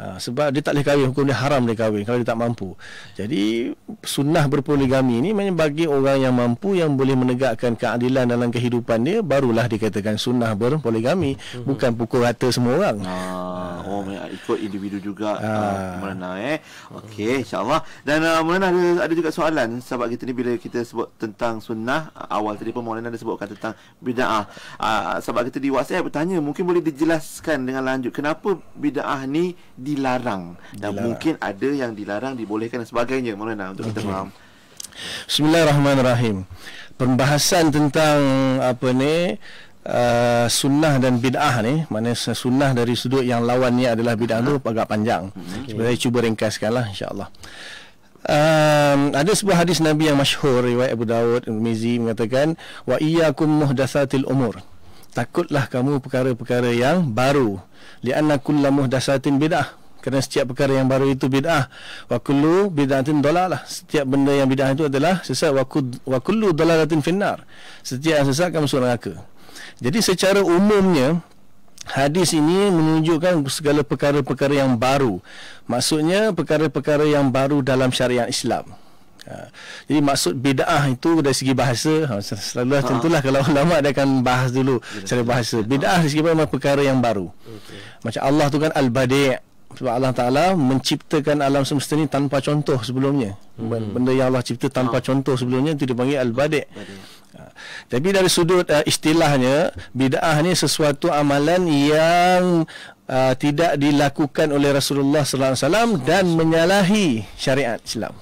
Sebab dia tak boleh kahwin, hukum dia haram dia kahwin kalau dia tak mampu. Jadi sunnah berpoligami ni bagi orang yang mampu, yang boleh menegakkan keadilan dalam kehidupan dia, barulah dikatakan sunnah berpoligami. Bukan pukul rata semua orang. Ikut individu juga. Okey, insyaAllah. Dan Maulana ada juga soalan. Sebab kita ni bila kita sebut tentang sunnah, awal tadi pun Maulana ada sebutkan tentang bid'ah. Sebab kita di WhatsApp bertanya, mungkin boleh dijelaskan dengan lanjut kenapa bid'ah ni dilarang, dan mungkin ada yang dilarang, dibolehkan dan sebagainya, Maulana, untuk kita faham. Bismillahirrahmanirrahim. Pembahasan tentang sunnah dan bid'ah ni, mana sunnah dari sudut yang lawannya adalah bid'ah tu agak panjang. Saya cuba ringkaskanlah, insya-Allah. Ada sebuah hadis Nabi yang masyhur riwayat Abu Dawud, Tirmizi, mengatakan, wa iyyakum muhdatsatil umur. Takutlah kamu perkara-perkara yang baru. Li'anna kullu muhdatsatin bid'ah. Kerana setiap perkara yang baru itu bid'ah. Wa kullu bid'atin dalalah. Setiap benda yang bid'ah itu adalah sesat. Wa kullu dalalatin finnar. Setiap yang sesat akan masuk neraka. Jadi secara umumnya hadis ini menunjukkan segala perkara-perkara yang baru. Maksudnya perkara-perkara yang baru dalam syariat Islam. Jadi maksud bid'ah itu dari segi bahasa, selalulah tentulah kalau ulama dia akan bahas dulu secara bahasa. Bid'ah dari segi perkara yang baru. Macam Allah tu kan Al-Badi'. Sebab Allah Ta'ala menciptakan alam semesta ni tanpa contoh sebelumnya. Benda yang Allah cipta tanpa contoh sebelumnya itu dipanggil Al-Badi'. Tapi dari sudut istilahnya, bid'ah ni sesuatu amalan yang tidak dilakukan oleh Rasulullah sallallahu alaihi wasallam dan menyalahi syariat Islam.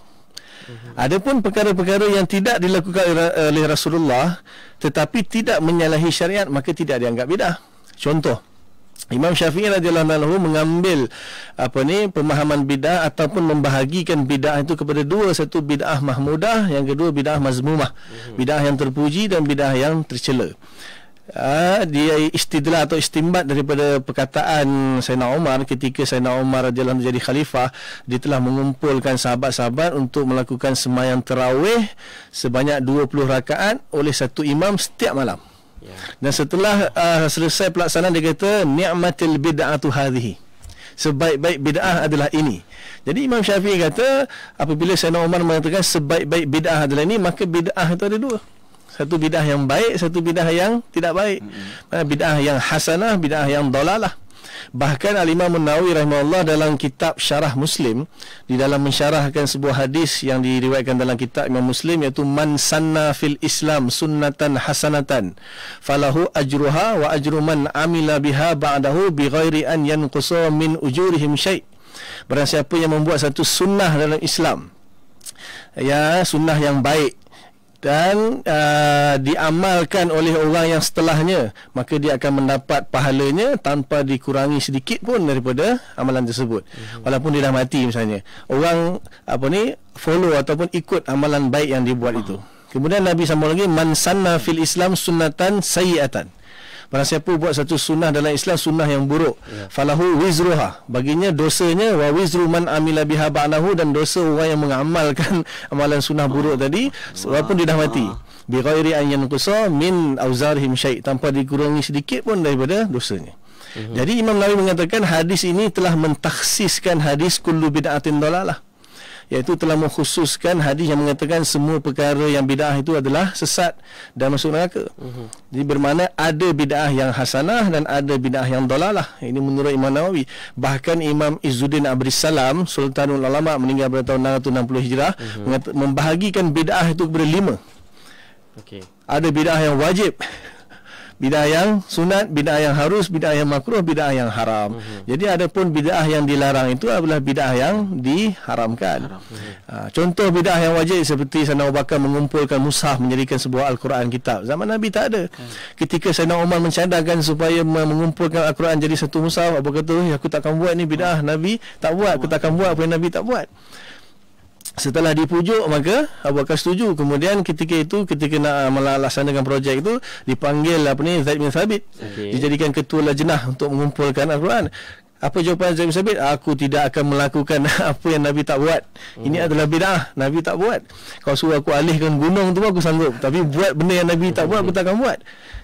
Adapun perkara-perkara yang tidak dilakukan oleh Rasulullah tetapi tidak menyalahi syariat, maka tidak dianggap bid'ah. Contoh, Imam Syafi'i radhiyallahu anhu mengambil pemahaman bid'ah ataupun membahagikan bid'ah itu kepada dua, satu bid'ah mahmudah, yang kedua bid'ah mazmumah. Bid'ah yang terpuji dan bid'ah yang tercela. Dia istidlal atau istimbat daripada perkataan Sayyidina Umar ketika Sayyidina Umar radhiyallahu anhu jadi khalifah. Dia telah mengumpulkan sahabat-sahabat untuk melakukan sembahyang tarawih sebanyak 20 rakaat oleh satu imam setiap malam. Dan setelah selesai pelaksanaan, dia kata ni'matil bid'atu hadhihi. Sebaik-baik bid'ah adalah ini. Jadi Imam Syafi'i kata apabila Sayyidina Umar mengatakan sebaik-baik bid'ah adalah ini, maka bid'ah itu ada dua. Satu bid'ah yang baik, satu bid'ah yang tidak baik. Bid'ah yang hasanah, bid'ah yang dalalah. Bahkan Al-Imam An-Nawawi rahimahullah dalam kitab Syarah Muslim, di dalam mensyarahkan sebuah hadis yang diriwayatkan dalam kitab Imam Muslim, iaitu man sanna fil Islam sunnatan hasanatan falahu ajruha wa ajru man amila biha ba'dahu bighairi an yanqusa min ujurihim syai'. Barang siapa yang membuat satu sunnah dalam Islam, ya, sunnah yang baik, dan diamalkan oleh orang yang setelahnya, maka dia akan mendapat pahalanya tanpa dikurangi sedikit pun daripada amalan tersebut. Walaupun dia dah mati misalnya, orang follow ataupun ikut amalan baik yang dia buat itu. Kemudian Nabi sambung lagi, man sanna fil Islam sunnatan sayyi'atan. Barang siapa buat satu sunnah dalam Islam, sunnah yang buruk, falahu wizruha, baginya dosanya, wa wizru man amila biha ba'dahu, dan dosa orang yang mengamalkan amalan sunnah buruk tadi walaupun dia dah mati, bi ghairi an yanqusa min auzarihim syai', tanpa dikurangi sedikit pun daripada dosanya. Jadi Imam Nawawi mengatakan hadis ini telah mentakhsiskan hadis kullu bid'atin dalalah, iaitu telah mengkhususkan hadis yang mengatakan semua perkara yang bid'ah itu adalah sesat dan masuk neraka. Jadi bermakna ada bid'ah yang hasanah dan ada bid'ah yang dalalah. Ini menurut Imam Nawawi. Bahkan Imam Izzuddin Abdussalam, Sultanul Ulama, meninggal pada tahun 660 Hijrah, membahagikan bid'ah itu kepada 5. Ada bid'ah yang wajib, bid'ah yang sunat, bid'ah yang harus, bid'ah yang makruh, bid'ah yang haram. Jadi ada pun bid'ah yang dilarang itu adalah bid'ah yang diharamkan. Contoh bid'ah yang wajib seperti Sayyidina Abu Bakar mengumpulkan mushaf menjadikan sebuah Al-Quran kitab. Zaman Nabi tak ada. Ketika Sayyidina Umar mencadangkan supaya mengumpulkan Al-Quran jadi satu mushaf, Abu kata, aku takkan buat ni bid'ah, Nabi tak buat, aku takkan buat apa yang Nabi tak buat. Setelah dipujuk, maka Abu Bakar setuju. Kemudian ketika nak melaksanakan projek itu, dipanggil Zaid bin Thabit, dijadikan ketua lajnah untuk mengumpulkan Al-Quran. Apa jawapan Zaid bin Thabit? Aku tidak akan melakukan apa yang Nabi tak buat. Ini adalah bid'ah, Nabi tak buat. Kau suruh aku alihkan gunung tu aku sanggup, tapi buat benda yang Nabi tak buat, aku takkan buat.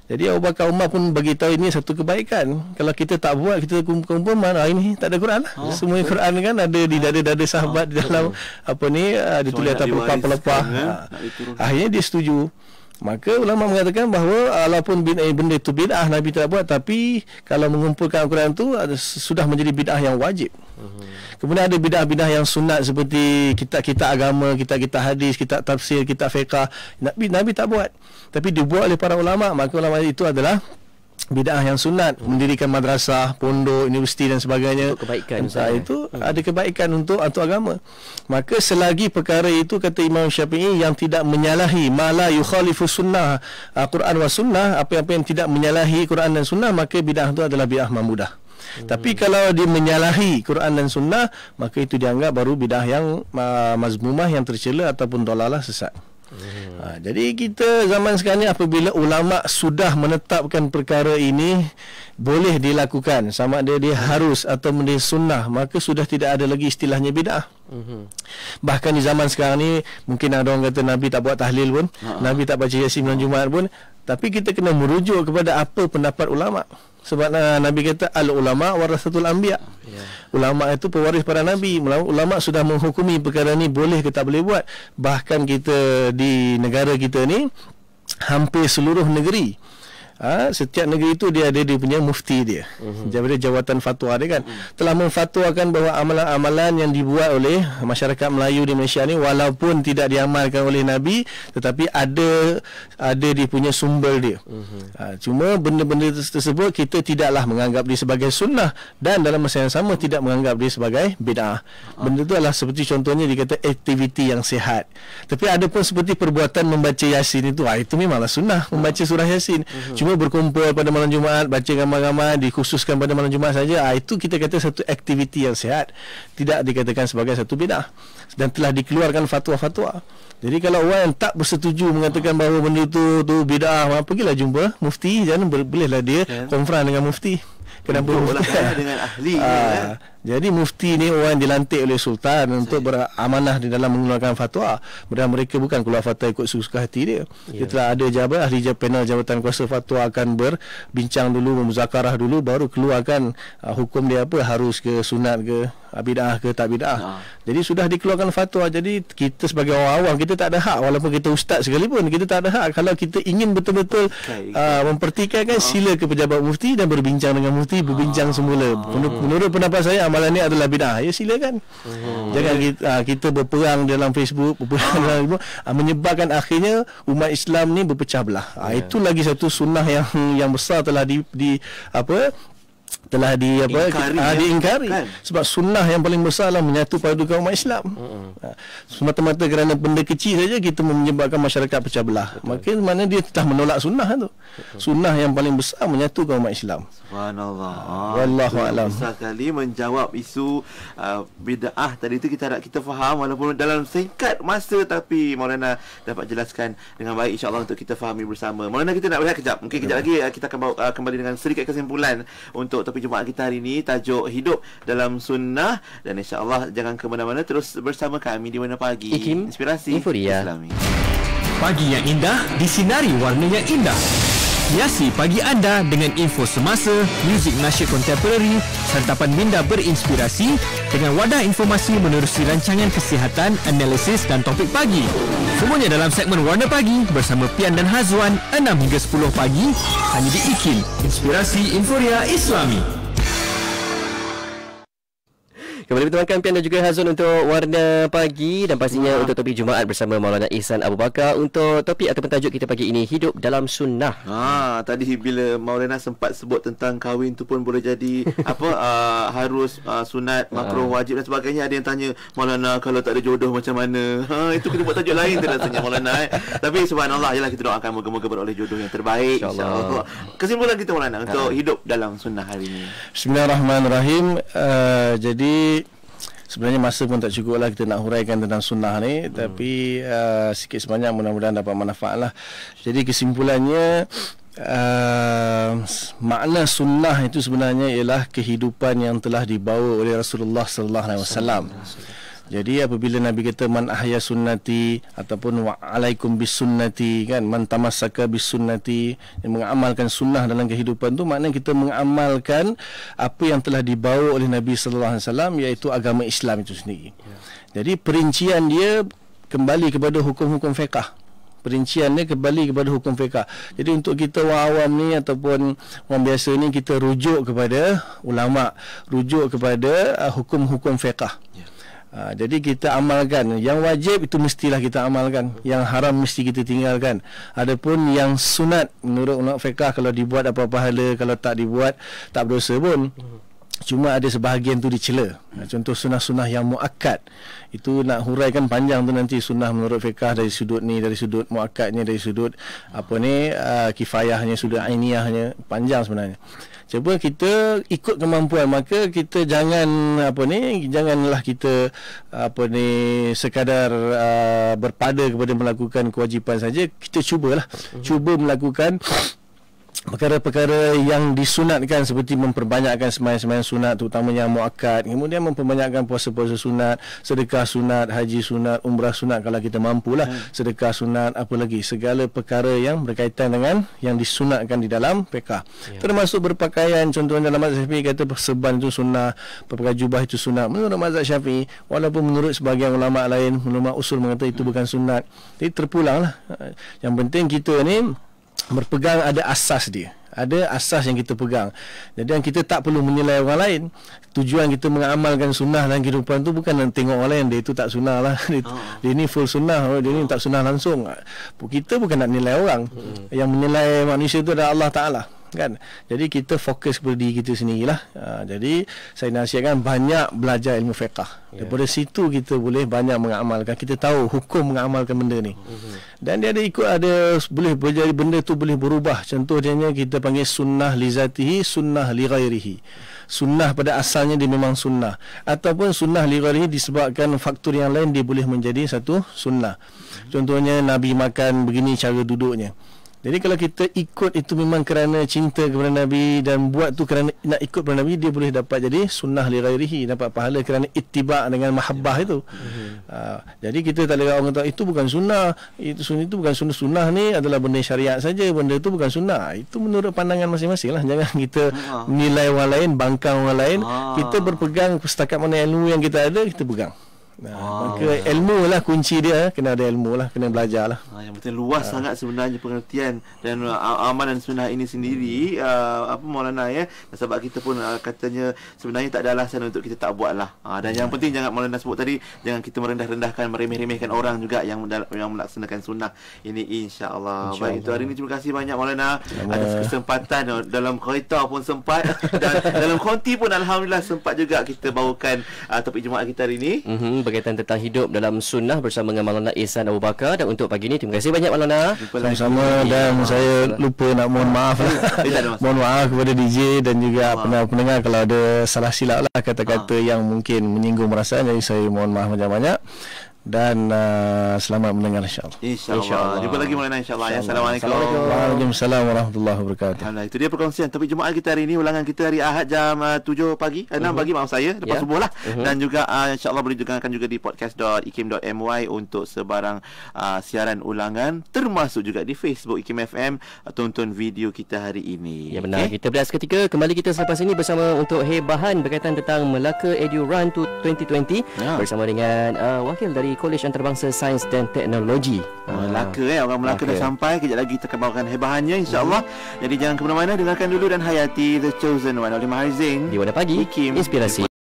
Jadi Abu Bakar Umar pun bagi tahu ini satu kebaikan. Kalau kita tak buat, kita kumpul mana ini tak ada Quran lah. Semua Quran kan ada di dada-dada sahabat di dalam ditulis atas pelepah-pelepah. Akhirnya dia setuju. Maka ulama mengatakan bahawa walaupun benda itu bid'ah, Nabi tak buat, tapi kalau mengumpulkan Al-Quran itu sudah menjadi bid'ah yang wajib. Kemudian ada bid'ah-bid'ah yang sunat seperti kitab-kitab agama, kitab-kitab hadis, kitab tafsir, kitab fiqah. Nabi tak buat, tapi dibuat oleh para ulama. Maka ulama itu adalah bid'ah yang sunat, mendirikan madrasah, pondok, universiti dan sebagainya. Untuk kebaikan, itu ada kebaikan untuk agama. Maka selagi perkara itu, kata Imam Syafi'i, yang tidak menyalahi mala yukhalifu sunnah, Quran wa sunnah, apa-apa yang tidak menyalahi Quran dan sunnah, maka bid'ah itu adalah bid'ah mahmudah. Tapi kalau dia menyalahi Quran dan sunnah, maka itu dianggap baru bid'ah yang mazmumah, yang tercela ataupun dalalah, sesat. Jadi kita zaman sekarang ni, apabila ulama sudah menetapkan perkara ini boleh dilakukan, sama ada dia harus atau dia sunnah, maka sudah tidak ada lagi istilahnya bid'ah. Bahkan di zaman sekarang ni, mungkin ada orang kata Nabi tak buat tahlil pun, Nabi tak baca Yasin malam Jumaat pun, tapi kita kena merujuk kepada apa pendapat ulama. Sebab Nabi kata al-ulama warasatul anbiya. Ulama itu pewaris para nabi. Ulama sudah menghukumi perkara ni boleh ke tak boleh buat. Bahkan kita di negara kita ni, hampir seluruh negeri, setiap negeri itu dia ada dia punya mufti dia, daripada jawatan fatwa dia kan, telah memfatwakan bahawa amalan-amalan yang dibuat oleh masyarakat Melayu di Malaysia ni, walaupun tidak diamalkan oleh Nabi, tetapi ada dia punya sumber dia. Cuma benda-benda tersebut kita tidaklah menganggap dia sebagai sunnah, dan dalam masa yang sama tidak menganggap dia sebagai bid'ah. Benda itu adalah seperti contohnya dikata aktiviti yang sihat. Tapi ada pun seperti perbuatan membaca Yasin itu memanglah sunnah, membaca surah Yasin. Cuma berkumpul pada malam Jumaat, baca ramai-ramai, dikhususkan pada malam Jumaat saja, itu kita kata satu aktiviti yang sihat, tidak dikatakan sebagai satu bid'ah, dan telah dikeluarkan fatwa-fatwa. Jadi kalau orang yang tak bersetuju mengatakan bahawa benda itu bid'ah, pergilah jumpa mufti, jangan bolehlah dia konfront dengan mufti. Kenapa dengan ahli Jadi mufti ni orang dilantik oleh sultan untuk beramanah di dalam mengeluarkan fatwa. Dan mereka bukan keluar fatwa ikut suka hati dia. Dia telah ada ahli panel jabatan kuasa fatwa akan berbincang dulu, memuzakarah dulu, baru keluarkan hukum dia apa, harus ke, sunat ke, bid'ah ke tak bid'ah. Jadi sudah dikeluarkan fatwa. Jadi kita sebagai orang awam, kita tak ada hak, walaupun kita ustaz sekalipun, kita tak ada hak. Kalau kita ingin betul-betul mempertikaikan, sila ke pejabat mufti dan berbincang dengan mufti, berbincang semula. Menurut pendapat saya, amalan ni adalah bid'ah. Ya silakan. Jangan kita berperang dalam Facebook, berperang dalam menyebabkan akhirnya umat Islam ni berpecah belah. Itu lagi satu sunnah yang besar telah telah diingkari kan? Sebab sunnah yang paling besar lah menyatu padukan umat Islam. Semata-mata kerana benda kecil saja kita menyebabkan masyarakat pecah belah. Maka mana dia telah menolak sunnah tu. Sunnah yang paling besar menyatukan umat Islam. Subhanallah. Wallahu a'lam. Besar kali menjawab isu bid'ah tadi tu kita faham walaupun dalam singkat masa, tapi Maulana dapat jelaskan dengan baik insya-Allah untuk kita fahami bersama. Maulana, kita nak berehat kejap. Mungkin kejap lagi kita akan kembali dengan sedikit kesimpulan untuk topik Jumaat kita hari ini, tajuk hidup dalam sunnah, dan insya-Allah jangan ke mana-mana, terus bersama kami di Warna Pagi, Inspirasi Islami. Pagi yang indah disinari warna yang indah. Hiasi pagi anda dengan info semasa, muzik nasyid kontemporari, santapan minda berinspirasi dengan wadah informasi menerusi rancangan kesihatan, analisis dan topik pagi. Semuanya dalam segmen Warna Pagi bersama Pian dan Hazwan 6 hingga 10 pagi hanya di IKIM, Inspirasi Inforia Islami. Kembali bertemankan Pian dan juga Hazwan untuk Warna Pagi, dan pastinya untuk topik Jumaat bersama Maulana Ihsan Abu Bakar untuk topik ataupun tajuk kita pagi ini, hidup dalam sunnah. Tadi bila Maulana sempat sebut tentang kahwin tu pun boleh jadi harus sunat, makruh, wajib dan sebagainya. Ada yang tanya, Maulana kalau tak ada jodoh macam mana? Itu kita buat tajuk lain tu rasanya Maulana. Tapi subhanallah, yalah kita doakan moga-moga beroleh jodoh yang terbaik insya-Allah. Kesimpulan kita Maulana untuk hidup dalam sunnah hari ini. Bismillahirrahmanirrahim. Jadi sebenarnya masa pun tak cukup lah kita nak huraikan tentang sunnah ni. Tapi sikit sebanyak mudah-mudahan dapat manfaat lah. Jadi kesimpulannya, makna sunnah itu sebenarnya ialah kehidupan yang telah dibawa oleh Rasulullah sallallahu alaihi wasallam. Jadi apabila Nabi kata man ahya sunnati ataupun wa alaikum bis sunnati, kan, man tamassaka bis sunnati, yang mengamalkan sunnah dalam kehidupan tu, maknanya kita mengamalkan apa yang telah dibawa oleh Nabi sallallahu alaihi wasallam, iaitu agama Islam itu sendiri. Jadi perincian dia kembali kepada hukum-hukum fiqh. Perinciannya kembali kepada hukum fiqh. Jadi untuk kita orang awam ni ataupun orang biasa ni, kita rujuk kepada ulama, rujuk kepada hukum-hukum fiqh. Jadi kita amalkan yang wajib itu mestilah kita amalkan, yang haram mesti kita tinggalkan. Adapun yang sunat menurut ulama fiqh, kalau dibuat apa pahala, kalau tak dibuat tak berdosa pun. Cuma ada sebahagian tu dicela. Contoh sunnah-sunnah yang muakkad, itu nak huraikan panjang tu nanti. Sunnah menurut fiqh dari sudut ni, dari sudut muakkadnya, dari sudut kifayahnya, sudut ainiyahnya, panjang sebenarnya. Cuba kita ikut kemampuan, maka kita janganlah kita sekadar berpada kepada melakukan kewajipan saja. Kita cuba melakukan perkara-perkara yang disunatkan, seperti memperbanyakkan sembahyang-sembahyang sunat, terutamanya yang muakkad, kemudian memperbanyakkan puasa-puasa sunat, sedekah sunat, haji sunat, umrah sunat kalau kita mampulah, sedekah sunat, apa lagi, segala perkara yang berkaitan dengan yang disunatkan di dalam fiqh. Termasuk berpakaian, contohnya dalam mazhab Syafi'i kata serban itu sunnah, berpakai jubah itu sunat menurut mazhab Syafi'i, walaupun menurut sebahagian ulama lain, ulama usul mengata itu bukan sunat. Jadi terpulanglah. Yang penting kita ni berpegang ada asas dia. Ada asas yang kita pegang. Jadi kita tak perlu menilai orang lain. Tujuan kita mengamalkan sunnah dalam kehidupan tu bukan nak tengok orang lain, dia itu tak sunnah lah. Dia ni full sunnah, dia ni tak sunnah langsung. Kita bukan nak nilai orang. Yang menilai manusia tu adalah Allah Ta'ala, kan? Jadi kita fokus kepada diri kita sendirilah. Jadi saya nasihatkan banyak belajar ilmu fiqh. Daripada situ kita boleh banyak mengamalkan. Kita tahu hukum mengamalkan benda ni. Dan dia boleh jadi benda tu boleh berubah. Contohnya kita panggil sunnah li zatihi, sunnah li ghairihi. Sunnah pada asalnya dia memang sunnah, ataupun sunnah li ghairihi disebabkan faktor yang lain dia boleh menjadi satu sunnah. Contohnya Nabi makan begini cara duduknya. Jadi kalau kita ikut itu memang kerana cinta kepada Nabi dan buat tu kerana nak ikut kepada Nabi, dia boleh dapat jadi sunnah li ghairihi, dapat pahala kerana ittiba' dengan mahabbah itu. Jadi kita tak boleh orang kata itu bukan sunnah, itu bukan sunnah ni adalah benda syariat saja, benda tu bukan sunnah. Itu menurut pandangan masing-masing lah. Jangan kita menilai orang lain, bangkang orang lain. Kita berpegang setakat mana ilmu yang kita ada, kita pegang. Maka ilmu lah kunci dia. Kena ada ilmu lah, kena belajar lah. Yang penting luas sangat sebenarnya pengertian dan amalan sunnah ini sendiri. Maulana ya. Sebab kita pun katanya sebenarnya tak ada alasan untuk kita tak buat lah. Dan yang penting jangan Maulana sebut tadi, jangan kita merendah-rendahkan, meremeh-remehkan orang juga yang melaksanakan sunnah ini, insya-Allah. Baik, itu hari ini terima kasih banyak Maulana atas kesempatan dalam kereta pun sempat dan dalam konti pun alhamdulillah sempat juga kita bawakan topik Jumaat kita hari ini. Berkaitan tentang hidup dalam sunnah bersama dengan Maulana Ihsan Abu Bakar. Dan untuk pagi ini terima kasih banyak Maulana. Sama-sama, dan saya lupa nak mohon maaf mohon maaf kepada DJ dan juga pendengar kalau ada salah silap lah kata-kata yang mungkin menyinggung perasaan. Jadi saya mohon maaf banyak-banyak. Dan selamat mendengar insya-Allah. Insya-Allah. Jumpa lagi Maulana insya-Allah. Assalamualaikum. Waalaikumsalam warahmatullahi wabarakatuh. Alhamdulillah, itu dia perkongsian topik Jumaat kita hari ini. Ulangan kita hari Ahad jam 7 pagi, 6 pagi maaf saya, lepas subuh lah. Dan juga insya-Allah boleh dengarkan juga di podcast.ikim.my untuk sebarang siaran ulangan, termasuk juga di Facebook IKIM FM. Tonton video kita hari ini. Ya benar. Kita berehat seketika, kembali kita selepas ini bersama untuk hebahan berkaitan tentang Melaka Edu Run to 2020 bersama dengan wakil dari Kolej Antarabangsa Sains dan Teknologi. Melaka orang Melaka dah sampai. Kejap lagi kita akan bawakan hebahannya insya-Allah. Jadi jangan ke mana-mana, dengarkan dulu dan hayati The Chosen One oleh Mahir Zain di Warna Pagi, Inspirasi.